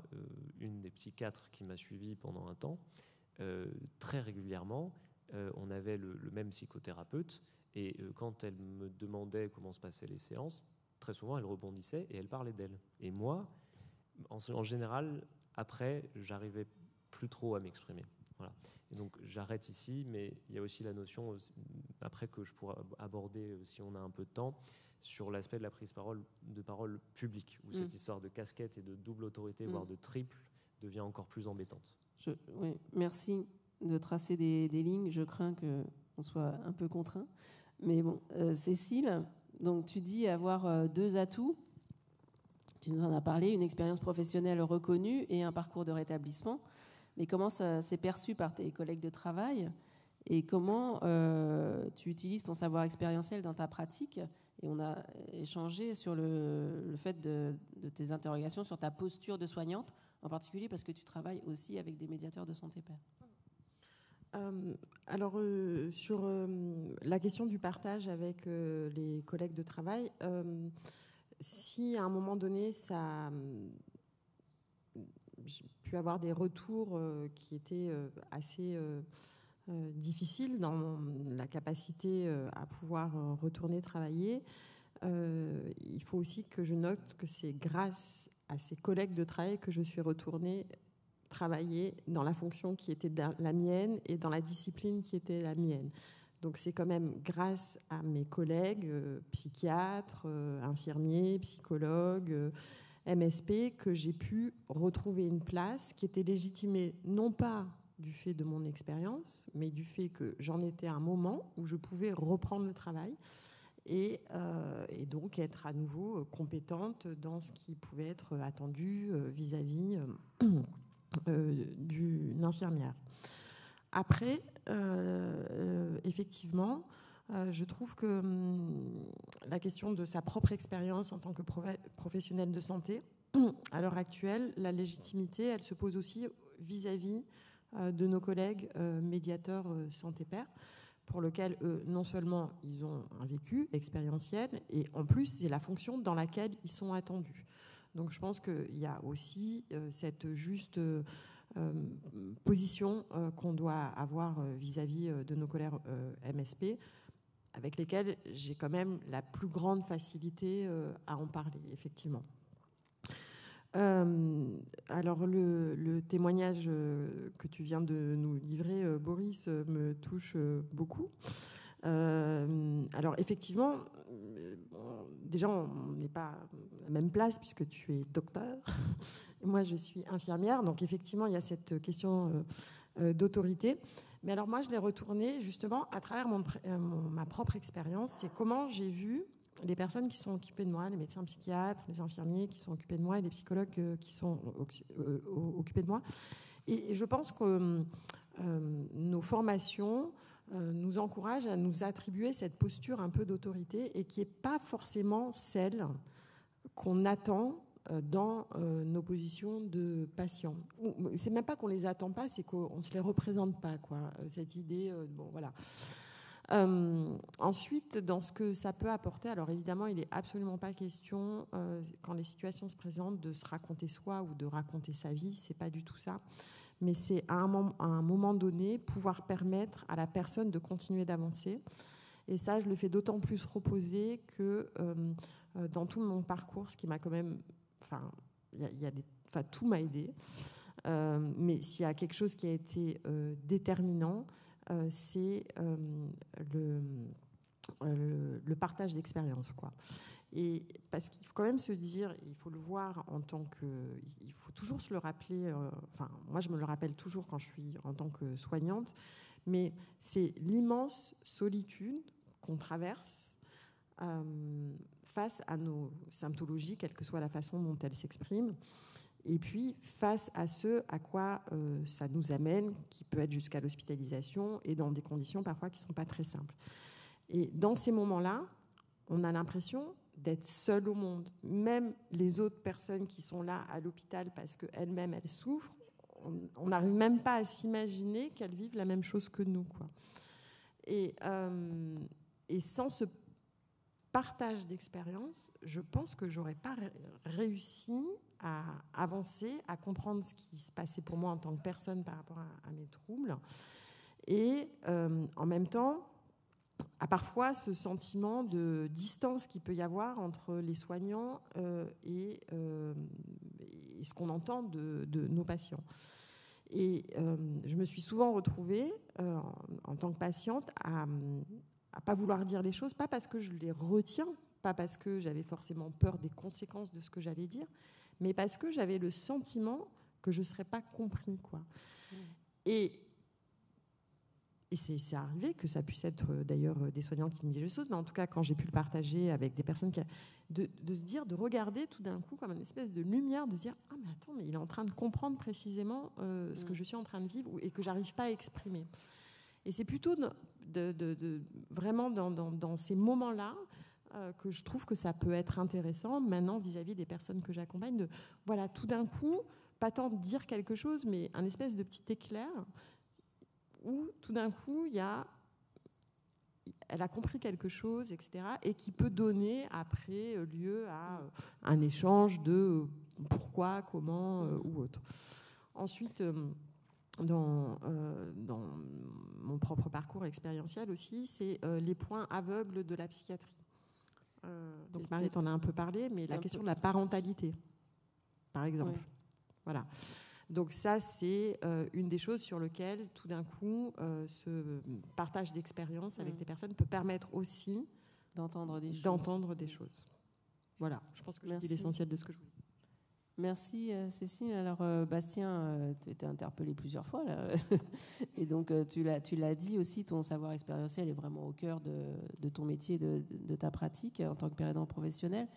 une des psychiatres qui m'a suivi pendant un temps, très régulièrement, on avait le même psychothérapeute, et quand elle me demandait comment se passaient les séances, très souvent elle rebondissait et elle parlait d'elle. Et moi, en général, après, j'arrivais plus trop à m'exprimer. Voilà. Et donc j'arrête ici, mais il y a aussi la notion, après, que je pourrais aborder, si on a un peu de temps, sur l'aspect de la prise de parole publique, où cette histoire de casquette et de double autorité, voire de triple, devient encore plus embêtante. Oui, merci de tracer des lignes. Je crains qu'on soit un peu contraint. Mais bon, Cécile, donc tu dis avoir 2 atouts. Tu nous en as parlé, une expérience professionnelle reconnue et un parcours de rétablissement. Mais comment ça s'est perçu par tes collègues de travail et comment tu utilises ton savoir expérientiel dans ta pratique? Et on a échangé sur le fait de tes interrogations sur ta posture de soignante, en particulier parce que tu travailles aussi avec des médiateurs de santé pair. Alors, sur la question du partage avec les collègues de travail, si à un moment donné, j'ai pu avoir des retours qui étaient assez difficiles dans la capacité à pouvoir retourner travailler, il faut aussi que je note que c'est grâce à ces collègues de travail que je suis retournée travailler dans la fonction qui était la mienne et dans la discipline qui était la mienne. Donc c'est quand même grâce à mes collègues psychiatres, infirmiers, psychologues, MSP, que j'ai pu retrouver une place qui était légitimée non pas du fait de mon expérience, mais du fait que j'en étais à un moment où je pouvais reprendre le travail et donc être à nouveau compétente dans ce qui pouvait être attendu vis-à-vis d'une infirmière. Après, effectivement, je trouve que la question de sa propre expérience en tant que professionnel de santé, à l'heure actuelle, la légitimité, elle se pose aussi vis-à-vis de nos collègues médiateurs santé pair, pour lequel non seulement ils ont un vécu expérientiel, et en plus, c'est la fonction dans laquelle ils sont attendus. Donc je pense qu'il y a aussi cette juste position qu'on doit avoir vis-à-vis de nos collègues MSP, avec lesquels j'ai quand même la plus grande facilité à en parler, effectivement. Alors le témoignage que tu viens de nous livrer, Boris, me touche beaucoup. Alors effectivement, déjà on n'est pas à la même place puisque tu es docteur, et moi je suis infirmière, donc effectivement il y a cette question d'autorité. Mais alors moi je l'ai retournée justement à travers ma propre expérience, c'est comment j'ai vu les personnes qui sont occupées de moi, les médecins psychiatres, les infirmiers qui sont occupés de moi et les psychologues qui sont occupés de moi. Et je pense que nos formations nous encouragent à nous attribuer cette posture un peu d'autorité et qui n'est pas forcément celle qu'on attend dans nos positions de patients. C'est même pas qu'on les attend pas, c'est qu'on ne se les représente pas, quoi. Cette idée, bon voilà. Ensuite, dans ce que ça peut apporter, alors évidemment, il n'est absolument pas question, quand les situations se présentent, de se raconter soi ou de raconter sa vie, c'est pas du tout ça. Mais c'est à un moment donné pouvoir permettre à la personne de continuer d'avancer. Et ça, je le fais d'autant plus reposer que dans tout mon parcours, ce qui m'a quand même... tout m'a aidé. Mais s'il y a quelque chose qui a été déterminant, c'est le partage d'expérience, quoi. Et parce qu'il faut quand même se dire, il faut le voir en tant que... Il faut toujours se le rappeler, moi je me le rappelle toujours quand je suis en tant que soignante, mais c'est l'immense solitude qu'on traverse face à nos symptologies, quelle que soit la façon dont elles s'expriment, et puis face à ce à quoi ça nous amène, qui peut être jusqu'à l'hospitalisation, et dans des conditions parfois qui ne sont pas très simples. Et dans ces moments-là, on a l'impression d'être seul au monde. Même les autres personnes qui sont là à l'hôpital parce qu'elles-mêmes, elles souffrent, on n'arrive même pas à s'imaginer qu'elles vivent la même chose que nous, quoi. Et sans ce partage d'expérience, je pense que j'aurais pas réussi à avancer, à comprendre ce qui se passait pour moi en tant que personne par rapport à mes troubles. Et en même temps, à parfois ce sentiment de distance qu'il peut y avoir entre les soignants et ce qu'on entend de nos patients. Et je me suis souvent retrouvée en tant que patiente à pas vouloir dire les choses, pas parce que je les retiens, pas parce que j'avais forcément peur des conséquences de ce que j'allais dire, mais parce que j'avais le sentiment que je ne serais pas compris, quoi. Et c'est arrivé que ça puisse être d'ailleurs des soignants qui me disent les choses, mais en tout cas, quand j'ai pu le partager avec des personnes, de se dire, de regarder tout d'un coup comme une espèce de lumière, de se dire, ah mais attends, mais il est en train de comprendre précisément ce que je suis en train de vivre et que j'arrive pas à exprimer. Et c'est plutôt vraiment dans ces moments-là que je trouve que ça peut être intéressant maintenant vis-à-vis des personnes que j'accompagne, voilà, tout d'un coup, pas tant de dire quelque chose, mais un espèce de petit éclair où tout d'un coup, elle a compris quelque chose, etc., et qui peut donner après lieu à un échange de pourquoi, comment ou autre. Ensuite, dans mon propre parcours expérientiel aussi, c'est les points aveugles de la psychiatrie. Donc Marie t'en a un peu parlé, mais la question de la parentalité, par exemple. Oui. Voilà. Donc ça, c'est une des choses sur lesquelles, tout d'un coup, ce partage d'expérience avec les personnes peut permettre aussi d'entendre des choses. Voilà, je pense que j'ai dit l'essentiel de ce que je voulais. Merci Cécile. Alors Bastien, tu étais interpellé plusieurs fois là. Et donc tu l'as dit aussi, ton savoir expérientiel est vraiment au cœur de ton métier, de ta pratique en tant que pérédant professionnel.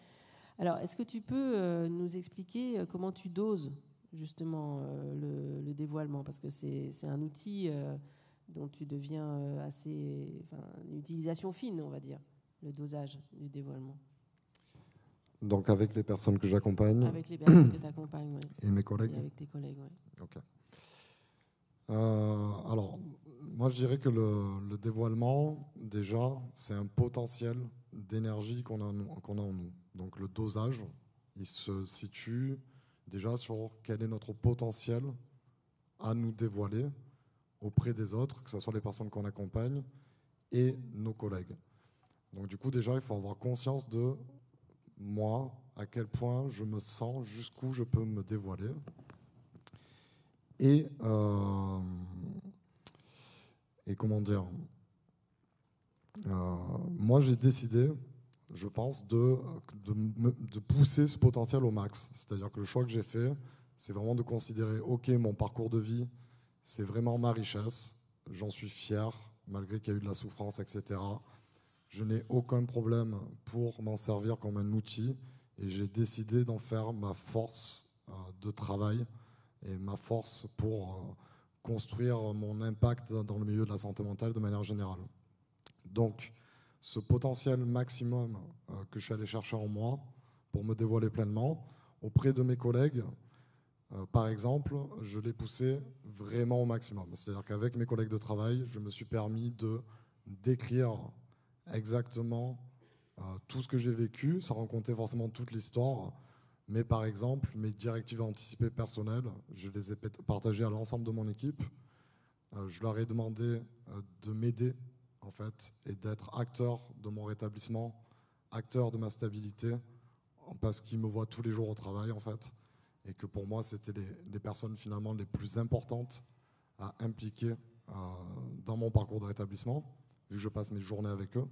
Alors est-ce que tu peux nous expliquer comment tu doses justement le dévoilement, parce que c'est un outil dont tu deviens une utilisation fine, on va dire, le dosage du dévoilement. Donc avec les personnes que j'accompagne. Avec les personnes que tu accompagnes, oui. Et mes collègues. Et avec tes collègues, oui. Ok. Alors, moi je dirais que le dévoilement, déjà, c'est un potentiel d'énergie qu'on a en nous. Donc le dosage, il se situe déjà sur quel est notre potentiel à nous dévoiler auprès des autres, que ce soit les personnes qu'on accompagne et nos collègues. Donc du coup, déjà, il faut avoir conscience de moi, à quel point je me sens, jusqu'où je peux me dévoiler. Et comment dire, moi j'ai décidé, je pense, de pousser ce potentiel au max. C'est-à-dire que le choix que j'ai fait, c'est vraiment de considérer, ok, mon parcours de vie, c'est vraiment ma richesse, j'en suis fier, malgré qu'il y a eu de la souffrance, etc. Je n'ai aucun problème pour m'en servir comme un outil et j'ai décidé d'en faire ma force de travail et ma force pour construire mon impact dans le milieu de la santé mentale de manière générale. Donc, ce potentiel maximum que je suis allé chercher en moi pour me dévoiler pleinement, auprès de mes collègues, par exemple, je l'ai poussé vraiment au maximum. C'est-à-dire qu'avec mes collègues de travail, je me suis permis de décrire exactement tout ce que j'ai vécu, sans raconter forcément toute l'histoire, mais par exemple, mes directives anticipées personnelles, je les ai partagées à l'ensemble de mon équipe. Je leur ai demandé de m'aider, en fait, et d'être acteur de mon rétablissement, acteur de ma stabilité, parce qu'ils me voient tous les jours au travail, en fait, et que pour moi, c'était les personnes finalement les plus importantes à impliquer dans mon parcours de rétablissement, vu que je passe mes journées avec eux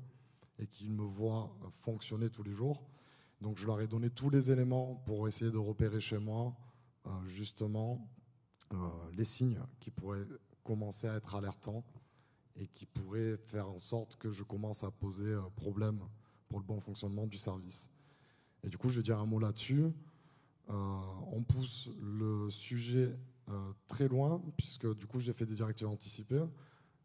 et qu'ils me voient fonctionner tous les jours. Donc je leur ai donné tous les éléments pour essayer de repérer chez moi justement les signes qui pourraient commencer à être alertants et qui pourraient faire en sorte que je commence à poser problème pour le bon fonctionnement du service. Et du coup, je vais dire un mot là-dessus. On pousse le sujet très loin, puisque du coup, j'ai fait des directives anticipées,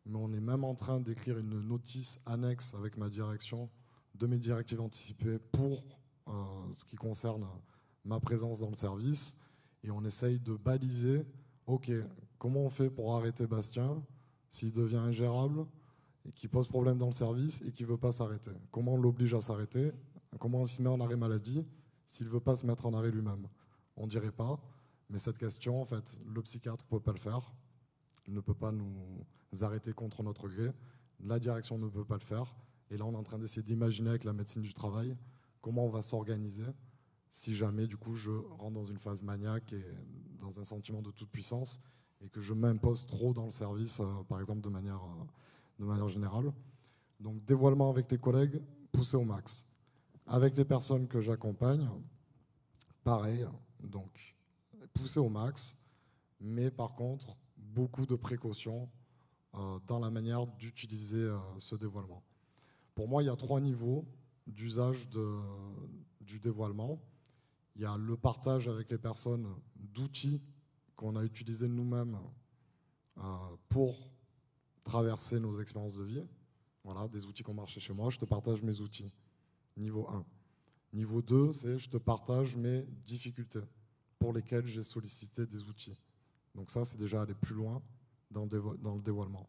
mais on est même en train d'écrire une notice annexe avec ma direction de mes directives anticipées pour ce qui concerne ma présence dans le service. Et on essaye de baliser, ok, comment on fait pour arrêter Bastien s'il devient ingérable et qu'il pose problème dans le service et qu'il ne veut pas s'arrêter? Comment on l'oblige à s'arrêter? Comment on se met en arrêt maladie s'il ne veut pas se mettre en arrêt lui-même? On ne dirait pas, mais cette question, en fait, le psychiatre ne peut pas le faire. Il ne peut pas nous arrêter contre notre gré. La direction ne peut pas le faire. Et là, on est en train d'essayer d'imaginer avec la médecine du travail comment on va s'organiser si jamais, du coup, je rentre dans une phase maniaque et dans un sentiment de toute puissance et que je m'impose trop dans le service, par exemple, de manière générale. Donc, dévoilement avec les collègues, poussé au max. Avec les personnes que j'accompagne, pareil, donc poussé au max, mais par contre, beaucoup de précautions dans la manière d'utiliser ce dévoilement. Pour moi, il y a 3 niveaux d'usage du dévoilement. Il y a le partage avec les personnes d'outils qu'on a utilisés nous-mêmes pour traverser nos expériences de vie. Voilà, des outils qui ont marché chez moi, je te partage mes outils. Niveau 1. Niveau 2, c'est je te partage mes difficultés pour lesquelles j'ai sollicité des outils. Donc ça, c'est déjà aller plus loin dans le dévoilement.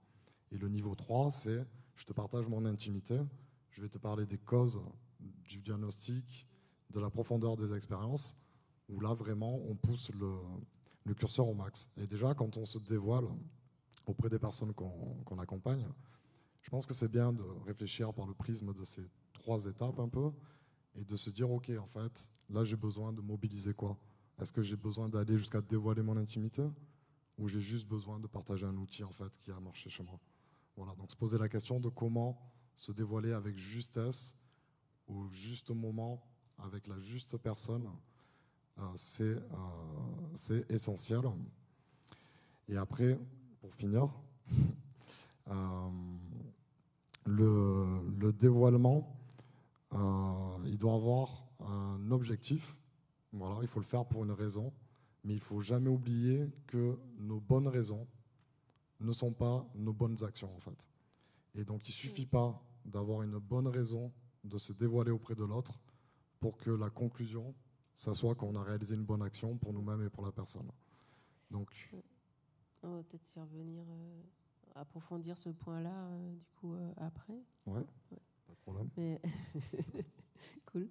Et le niveau 3, c'est je te partage mon intimité, je vais te parler des causes du diagnostic, de la profondeur des expériences, où là, vraiment, on pousse le curseur au max. Et déjà, quand on se dévoile auprès des personnes qu'on accompagne, je pense que c'est bien de réfléchir par le prisme de ces 3 étapes un peu, et de se dire, ok, en fait, là, j'ai besoin de mobiliser quoi? Est-ce que j'ai besoin d'aller jusqu'à dévoiler mon intimité, ou j'ai juste besoin de partager un outil en fait qui a marché chez moi? Voilà, donc se poser la question de comment se dévoiler avec justesse, au juste moment, avec la juste personne, c'est essentiel. Et après, pour finir, le dévoilement, il doit avoir un objectif. Voilà, il faut le faire pour une raison, mais il ne faut jamais oublier que nos bonnes raisons ne sont pas nos bonnes actions en fait. Et donc il ne suffit pas d'avoir une bonne raison de se dévoiler auprès de l'autre pour que la conclusion, ça soit qu'on a réalisé une bonne action pour nous-mêmes et pour la personne. Donc, on va peut-être y revenir, approfondir ce point-là du coup après. Ouais, pas de problème. Mais cool.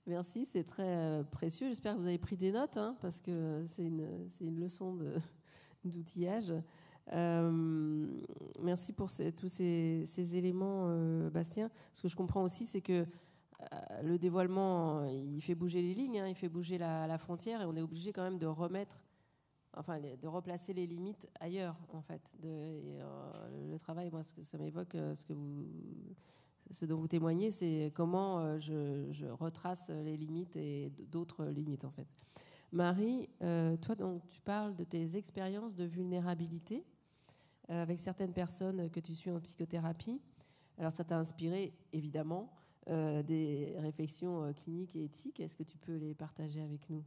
Merci, c'est très précieux. J'espère que vous avez pris des notes, hein, parce que c'est une leçon d'outillage. Merci pour tous ces éléments, Bastien. Ce que je comprends aussi, c'est que le dévoilement, il fait bouger les lignes, hein, il fait bouger la frontière, et on est obligé quand même de de replacer les limites ailleurs, en fait. Le travail, moi, ce que ça m'évoque, ce dont vous témoignez, c'est comment je retrace les limites et d'autres limites, en fait. Marie, toi, donc, tu parles de tes expériences de vulnérabilité avec certaines personnes que tu suis en psychothérapie. Alors, ça t'a inspiré, évidemment, des réflexions cliniques et éthiques. Est-ce que tu peux les partager avec nous?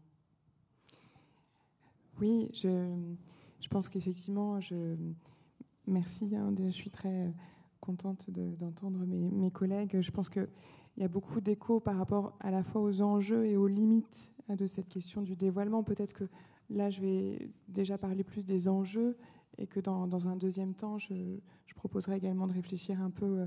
Oui, je pense qu'effectivement, merci, hein, je suis très contente d'entendre mes collègues. Je pense qu'il y a beaucoup d'échos par rapport à la fois aux enjeux et aux limites de cette question du dévoilement. Peut-être que là, je vais déjà parler plus des enjeux, et que dans un deuxième temps, je proposerai également de réfléchir un peu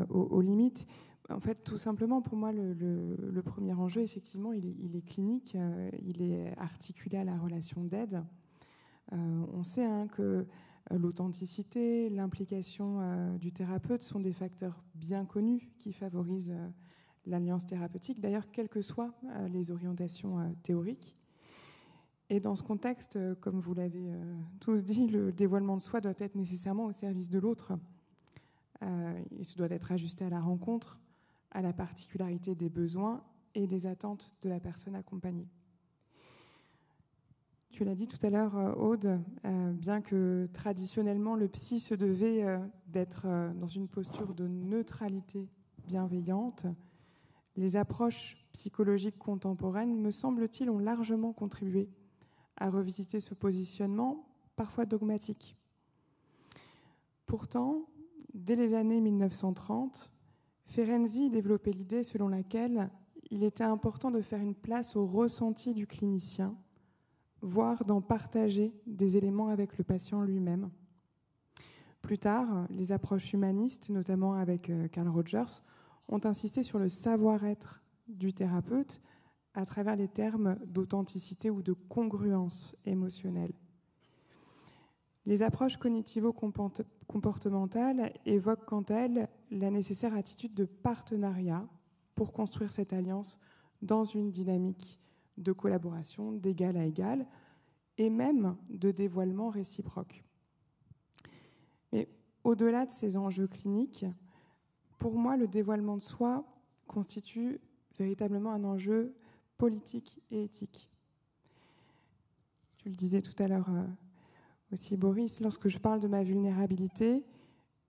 aux limites. En fait, tout simplement, pour moi, le premier enjeu, effectivement, il est clinique, il est articulé à la relation d'aide. On sait, hein, que l'authenticité, l'implication du thérapeute sont des facteurs bien connus qui favorisent l'alliance thérapeutique, d'ailleurs, quelles que soient les orientations théoriques. Et dans ce contexte, comme vous l'avez tous dit, le dévoilement de soi doit être nécessairement au service de l'autre. Il se doit être ajusté à la rencontre, à la particularité des besoins et des attentes de la personne accompagnée. Tu l'as dit tout à l'heure, Aude, bien que traditionnellement le psy se devait d'être dans une posture de neutralité bienveillante, les approches psychologiques contemporaines, me semble-t-il, ont largement contribué à revisiter ce positionnement, parfois dogmatique. Pourtant, dès les années 1930, Ferenczi développait l'idée selon laquelle il était important de faire une place au ressenti du clinicien, voire d'en partager des éléments avec le patient lui-même. Plus tard, les approches humanistes, notamment avec Carl Rogers, ont insisté sur le savoir-être du thérapeute à travers les termes d'authenticité ou de congruence émotionnelle. Les approches cognitivo-comportementales évoquent quant à elles la nécessaire attitude de partenariat pour construire cette alliance dans une dynamique de collaboration d'égal à égal et même de dévoilement réciproque. Mais au-delà de ces enjeux cliniques, pour moi, le dévoilement de soi constitue véritablement un enjeu politique et éthique. Tu le disais tout à l'heure, aussi Boris, lorsque je parle de ma vulnérabilité,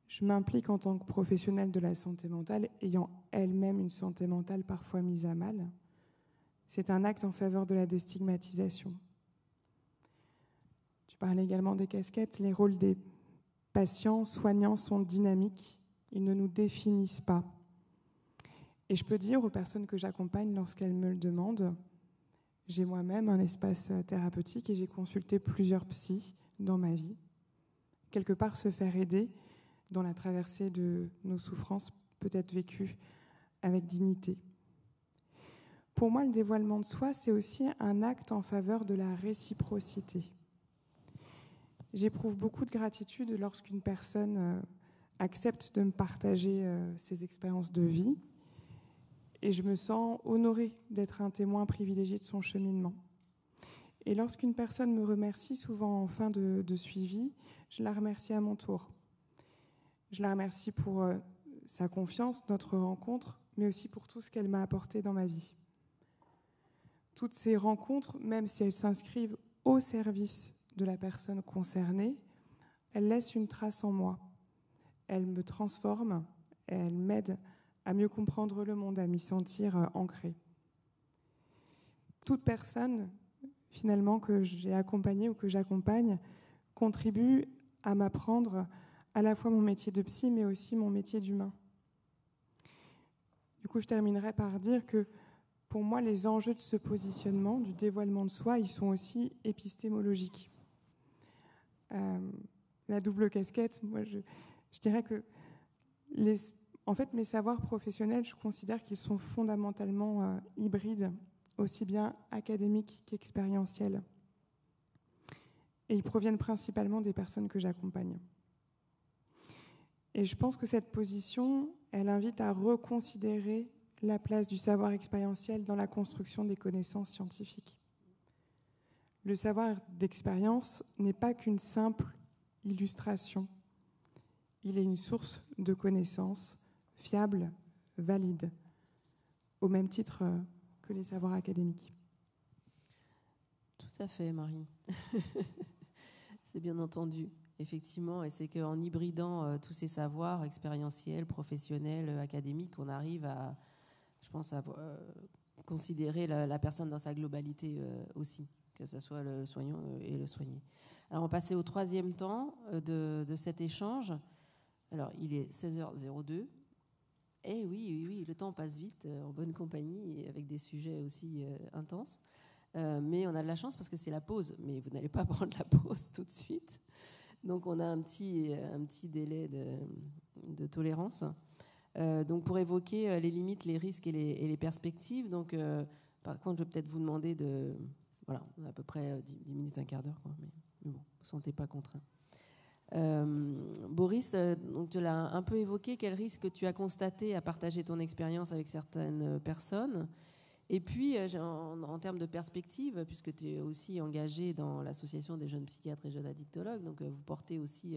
je m'implique en tant que professionnelle de la santé mentale, ayant elle-même une santé mentale parfois mise à mal. C'est un acte en faveur de la déstigmatisation. Tu parlais également des casquettes. Les rôles des patients, soignants sont dynamiques. Ils ne nous définissent pas. Et je peux dire aux personnes que j'accompagne lorsqu'elles me le demandent, j'ai moi-même un espace thérapeutique et j'ai consulté plusieurs psys dans ma vie. Quelque part, se faire aider dans la traversée de nos souffrances peut être vécues avec dignité. Pour moi, le dévoilement de soi, c'est aussi un acte en faveur de la réciprocité. J'éprouve beaucoup de gratitude lorsqu'une personne accepte de me partager ses expériences de vie et je me sens honorée d'être un témoin privilégié de son cheminement. Et lorsqu'une personne me remercie, souvent en fin de suivi, je la remercie à mon tour. Je la remercie pour sa confiance, notre rencontre, mais aussi pour tout ce qu'elle m'a apporté dans ma vie. Toutes ces rencontres, même si elles s'inscrivent au service de la personne concernée, elles laissent une trace en moi. Elles me transforment, elles m'aident à mieux comprendre le monde, à m'y sentir ancrée. Toute personne, finalement, que j'ai accompagnée ou que j'accompagne, contribue à m'apprendre à la fois mon métier de psy, mais aussi mon métier d'humain. Du coup, je terminerai par dire que pour moi, les enjeux de ce positionnement, du dévoilement de soi, ils sont aussi épistémologiques. La double casquette, moi, je dirais que en fait, mes savoirs professionnels, je considère qu'ils sont fondamentalement hybrides, aussi bien académiques qu'expérientiels. Et ils proviennent principalement des personnes que j'accompagne. Et je pense que cette position, elle invite à reconsidérer la place du savoir expérientiel dans la construction des connaissances scientifiques. Le savoir d'expérience n'est pas qu'une simple illustration. Il est une source de connaissances fiables, valides, au même titre que les savoirs académiques. Tout à fait, Marie. C'est bien entendu, effectivement, et c'est qu'en hybridant tous ces savoirs expérientiels, professionnels, académiques, on arrive à, je pense, à considérer la personne dans sa globalité aussi, que ce soit le soignant et le soigné. Alors, on va passer au troisième temps de cet échange. Alors, il est 16h02. Eh oui, le temps passe vite, en bonne compagnie et avec des sujets aussi intenses. Mais on a de la chance parce que c'est la pause. Mais vous n'allez pas prendre la pause tout de suite. Donc, on a un petit délai de tolérance. Donc, pour évoquer les limites, les risques et les perspectives. Donc, par contre, je vais peut-être vous demander de... Voilà, on a à peu près 10 minutes, un quart d'heure. Quoi, mais bon, vous ne vous sentez pas contraint. Boris, donc tu l'as un peu évoqué, quel risque tu as constaté à partager ton expérience avec certaines personnes, et puis en termes de perspective, puisque tu es aussi engagé dans l'association des jeunes psychiatres et jeunes addictologues, donc vous portez aussi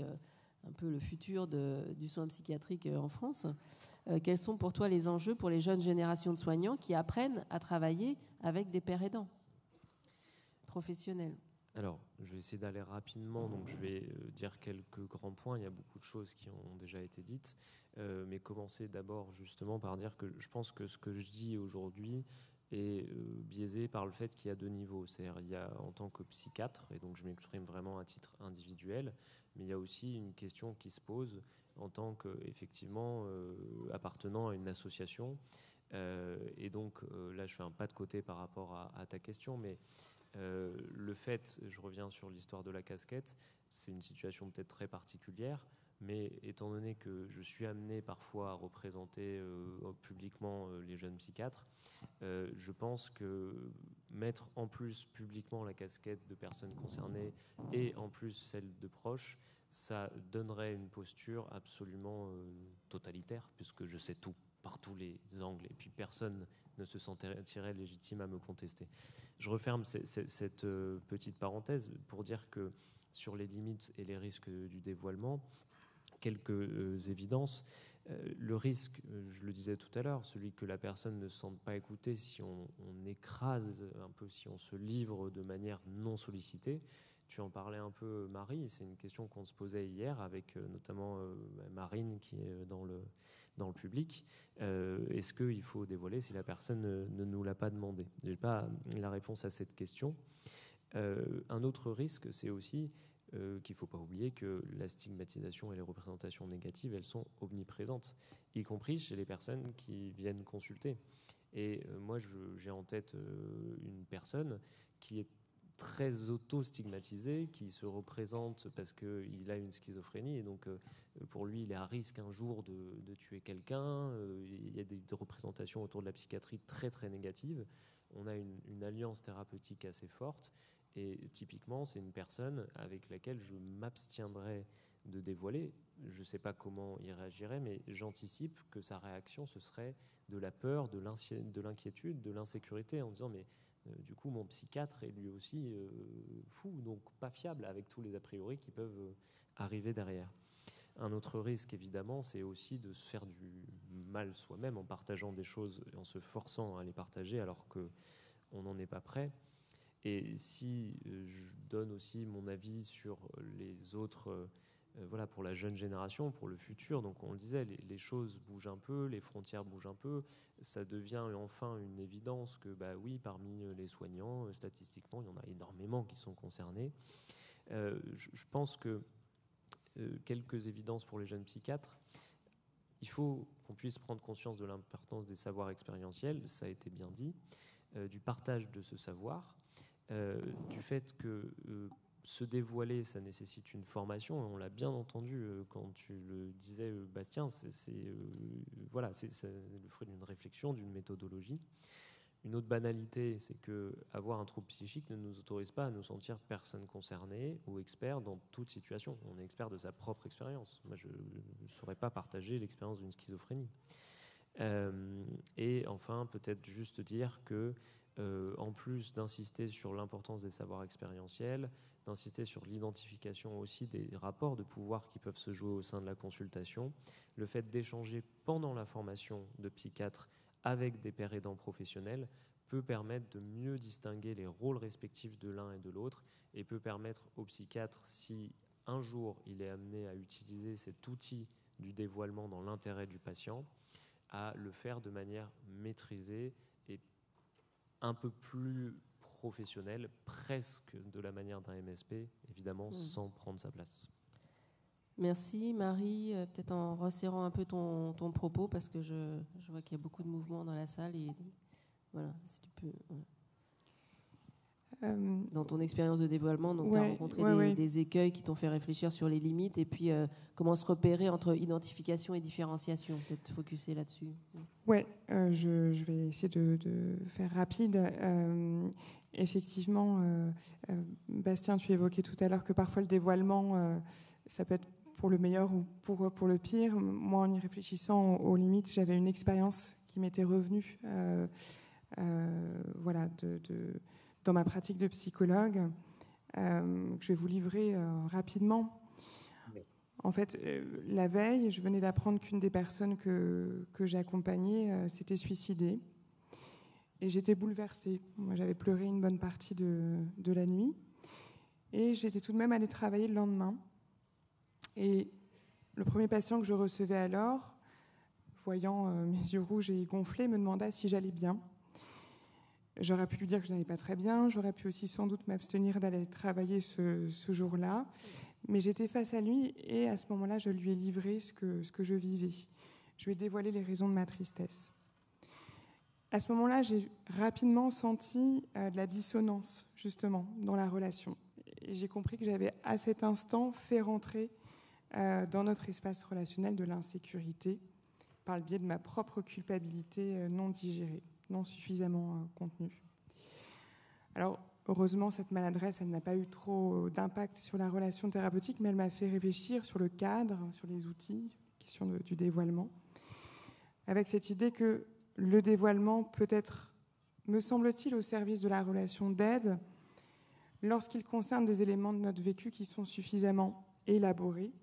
un peu le futur du soin psychiatrique en France, quels sont pour toi les enjeux pour les jeunes générations de soignants qui apprennent à travailler avec des pères aidants professionnels? Alors, je vais essayer d'aller rapidement, donc je vais dire quelques grands points. Il y a beaucoup de choses qui ont déjà été dites, mais commencer d'abord justement par dire que je pense que ce que je dis aujourd'hui est biaisé par le fait qu'il y a deux niveaux. C'est-à-dire, il y a en tant que psychiatre, et donc je m'exprime vraiment à titre individuel, mais il y a aussi une question qui se pose en tant qu'effectivement appartenant à une association. Et donc là, je fais un pas de côté par rapport à ta question, mais le fait, je reviens sur l'histoire de la casquette, c'est une situation peut-être très particulière, mais étant donné que je suis amené parfois à représenter publiquement les jeunes psychiatres, je pense que mettre en plus publiquement la casquette de personnes concernées et en plus celle de proches, ça donnerait une posture absolument totalitaire, puisque je sais tout par tous les angles, et puis personne ne se sentirait légitime à me contester. Je referme cette petite parenthèse pour dire que sur les limites et les risques du dévoilement, quelques évidences. Le risque, je le disais tout à l'heure, celui que la personne ne se sente pas écoutée si on écrase un peu, si on se livre de manière non sollicitée, Tu en parlais un peu, Marie, c'est une question qu'on se posait hier avec notamment Marine qui est dans le public. Est-ce qu'il faut dévoiler si la personne ne nous l'a pas demandé? Je n'ai pas la réponse à cette question. Un autre risque, c'est aussi qu'il ne faut pas oublier que la stigmatisation et les représentations négatives, elles sont omniprésentes, y compris chez les personnes qui viennent consulter. Et moi, j'ai en tête une personne qui est très auto-stigmatisé, qui se représente parce qu'il a une schizophrénie, et donc pour lui, il est à risque un jour de tuer quelqu'un. Il y a des représentations autour de la psychiatrie très très négatives. On a une alliance thérapeutique assez forte, et typiquement, c'est une personne avec laquelle je m'abstiendrai de dévoiler. Je ne sais pas comment il réagirait, mais j'anticipe que sa réaction, ce serait de la peur, de l'inquiétude, de l'insécurité, en disant mais du coup, mon psychiatre est lui aussi fou, donc pas fiable, avec tous les a priori qui peuvent arriver derrière. Un autre risque, évidemment, c'est aussi de se faire du mal soi-même en partageant des choses, en se forçant à les partager alors qu'on n'en est pas prêt. Et si je donne aussi mon avis sur les autres, voilà, pour la jeune génération, pour le futur, donc on le disait, les choses bougent un peu, les frontières bougent un peu, ça devient enfin une évidence que, bah oui, parmi les soignants, statistiquement, il y en a énormément qui sont concernés. Je pense que quelques évidences pour les jeunes psychiatres. Il faut qu'on puisse prendre conscience de l'importance des savoirs expérientiels, ça a été bien dit, du partage de ce savoir, du fait que se dévoiler, ça nécessite une formation, on l'a bien entendu quand tu le disais, Bastien, c'est le fruit d'une réflexion, d'une méthodologie. Une autre banalité, c'est qu'avoir un trouble psychique ne nous autorise pas à nous sentir personne concernée ou expert dans toute situation. On est expert de sa propre expérience. Moi, je ne saurais pas partager l'expérience d'une schizophrénie. Et enfin, peut-être juste dire que, en plus d'insister sur l'importance des savoirs expérientiels, d'insister sur l'identification aussi des rapports de pouvoir qui peuvent se jouer au sein de la consultation, le fait d'échanger pendant la formation de psychiatre avec des pairs aidants professionnels peut permettre de mieux distinguer les rôles respectifs de l'un et de l'autre et peut permettre au psychiatre, si un jour il est amené à utiliser cet outil du dévoilement dans l'intérêt du patient, à le faire de manière maîtrisée et un peu plus professionnelle, presque de la manière d'un MSP, évidemment sans prendre sa place. Merci Marie, peut-être en resserrant un peu ton propos parce que je vois qu'il y a beaucoup de mouvements dans la salle et voilà, si tu peux. Dans ton expérience de dévoilement, donc tu as rencontré des écueils qui t'ont fait réfléchir sur les limites et puis comment se repérer entre identification et différenciation, peut-être focuser là-dessus. Oui, je vais essayer de faire rapide. Effectivement, Bastien, tu évoquais tout à l'heure que parfois le dévoilement, ça peut être pour le meilleur ou pour le pire. Moi, en y réfléchissant aux limites, j'avais une expérience qui m'était revenue dans ma pratique de psychologue, que je vais vous livrer rapidement. En fait, la veille, je venais d'apprendre qu'une des personnes que j'accompagnais s'était suicidée. Et j'étais bouleversée. Moi, j'avais pleuré une bonne partie de la nuit. Et j'étais tout de même allée travailler le lendemain. Et le premier patient que je recevais alors, voyant mes yeux rouges et gonflés, me demanda si j'allais bien. J'aurais pu lui dire que je n'allais pas très bien, j'aurais pu aussi sans doute m'abstenir d'aller travailler ce jour-là, mais j'étais face à lui et à ce moment-là, je lui ai livré ce que je vivais. Je lui ai dévoilé les raisons de ma tristesse. À ce moment-là, j'ai rapidement senti de la dissonance, justement, dans la relation. Et j'ai compris que j'avais, à cet instant, fait rentrer dans notre espace relationnel de l'insécurité par le biais de ma propre culpabilité non digérée, non suffisamment contenue. Alors, heureusement, cette maladresse, elle n'a pas eu trop d'impact sur la relation thérapeutique, mais elle m'a fait réfléchir sur le cadre, sur les outils, question du dévoilement, avec cette idée que le dévoilement peut être, me semble-t-il, au service de la relation d'aide lorsqu'il concerne des éléments de notre vécu qui sont suffisamment élaborés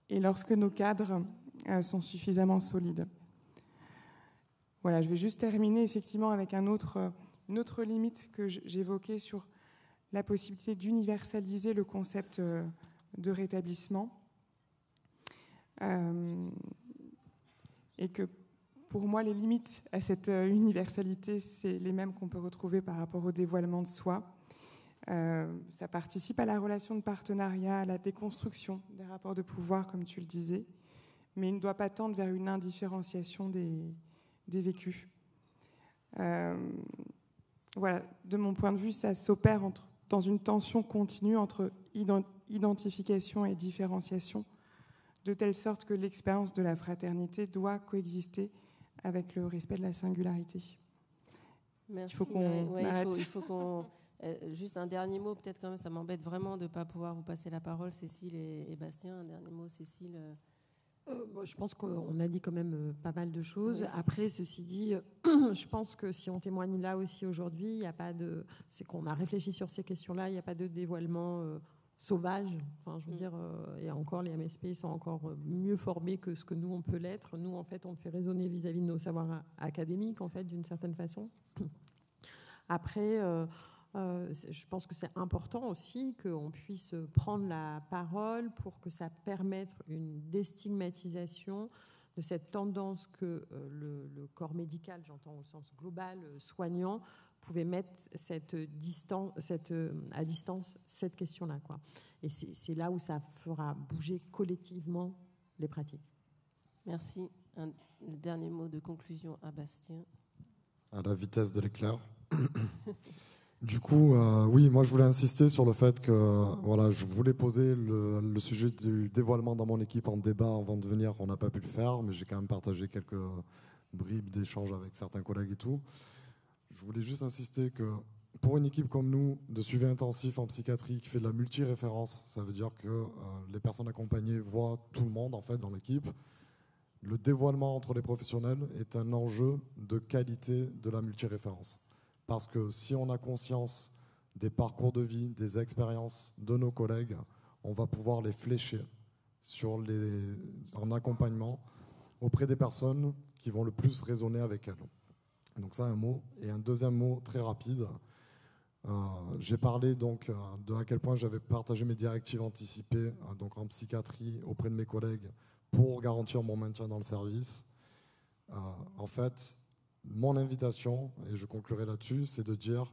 et lorsque nos cadres sont suffisamment solides. Voilà, je vais juste terminer effectivement avec une autre limite que j'évoquais sur la possibilité d'universaliser le concept de rétablissement. Et que pour moi, les limites à cette universalité, c'est les mêmes qu'on peut retrouver par rapport au dévoilement de soi. Ça participe à la relation de partenariat, à la déconstruction des rapports de pouvoir, comme tu le disais, mais il ne doit pas tendre vers une indifférenciation des vécus. Voilà, de mon point de vue, ça s'opère dans une tension continue entre identification et différenciation, de telle sorte que l'expérience de la fraternité doit coexister avec le respect de la singularité. Merci. Il faut qu'on arrête. Il faut qu'on... juste un dernier mot, peut-être quand même, ça m'embête vraiment de ne pas pouvoir vous passer la parole, Cécile et Bastien. Un dernier mot, Cécile. Je pense qu'on a dit quand même pas mal de choses. Oui. Après, ceci dit, je pense que si on témoigne là aussi aujourd'hui, il n'y a pas de... C'est qu'on a réfléchi sur ces questions-là, il n'y a pas de dévoilement sauvage. Enfin, je veux dire, et encore, les MSP sont encore mieux formés que ce que nous, on peut l'être. Nous, en fait, on le fait raisonner vis-à-vis de nos savoirs académiques, en fait, d'une certaine façon. Après... je pense que c'est important aussi qu'on puisse prendre la parole pour que ça permette une déstigmatisation de cette tendance que le corps médical, j'entends au sens global, soignant, pouvait mettre à distance cette question-là, quoi. Et c'est là où ça fera bouger collectivement les pratiques. Merci. Le dernier mot de conclusion à Bastien. À la vitesse de l'éclair. Du coup, oui, moi je voulais insister sur le fait que voilà, je voulais poser le sujet du dévoilement dans mon équipe en débat avant de venir. On n'a pas pu le faire, mais j'ai quand même partagé quelques bribes d'échanges avec certains collègues et tout. Je voulais juste insister que pour une équipe comme nous, de suivi intensif en psychiatrie qui fait de la multiréférence, ça veut dire que les personnes accompagnées voient tout le monde en fait dans l'équipe. Le dévoilement entre les professionnels est un enjeu de qualité de la multiréférence. Parce que si on a conscience des parcours de vie, des expériences de nos collègues, on va pouvoir les flécher en accompagnement auprès des personnes qui vont le plus résonner avec elles. Donc ça, un mot. Et un deuxième mot très rapide. J'ai parlé donc de à quel point j'avais partagé mes directives anticipées donc en psychiatrie auprès de mes collègues pour garantir mon maintien dans le service. En fait, mon invitation, et je conclurai là-dessus, c'est de dire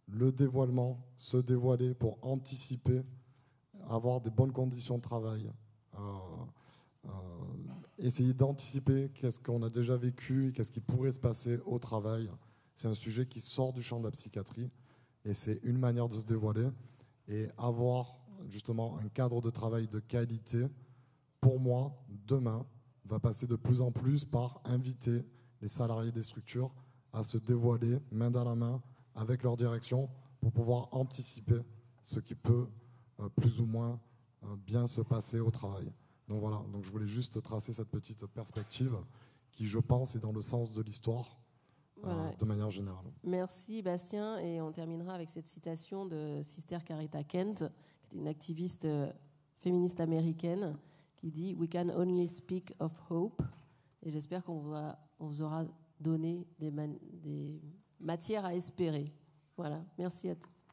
le dévoilement, se dévoiler pour anticiper, avoir des bonnes conditions de travail, essayer d'anticiper qu'est-ce qu'on a déjà vécu et qu'est-ce qui pourrait se passer au travail. C'est un sujet qui sort du champ de la psychiatrie et c'est une manière de se dévoiler et avoir justement un cadre de travail de qualité, pour moi, demain, va passer de plus en plus par inviter les salariés des structures à se dévoiler main dans la main avec leur direction pour pouvoir anticiper ce qui peut plus ou moins bien se passer au travail. Donc voilà, donc je voulais juste tracer cette petite perspective qui, je pense, est dans le sens de l'histoire voilà. De manière générale. Merci Bastien, et on terminera avec cette citation de Sister Carita Kent, qui est une activiste féministe américaine, qui dit « We can only speak of hope ». Et j'espère qu'on vous aura donné des matières à espérer. Voilà, merci à tous.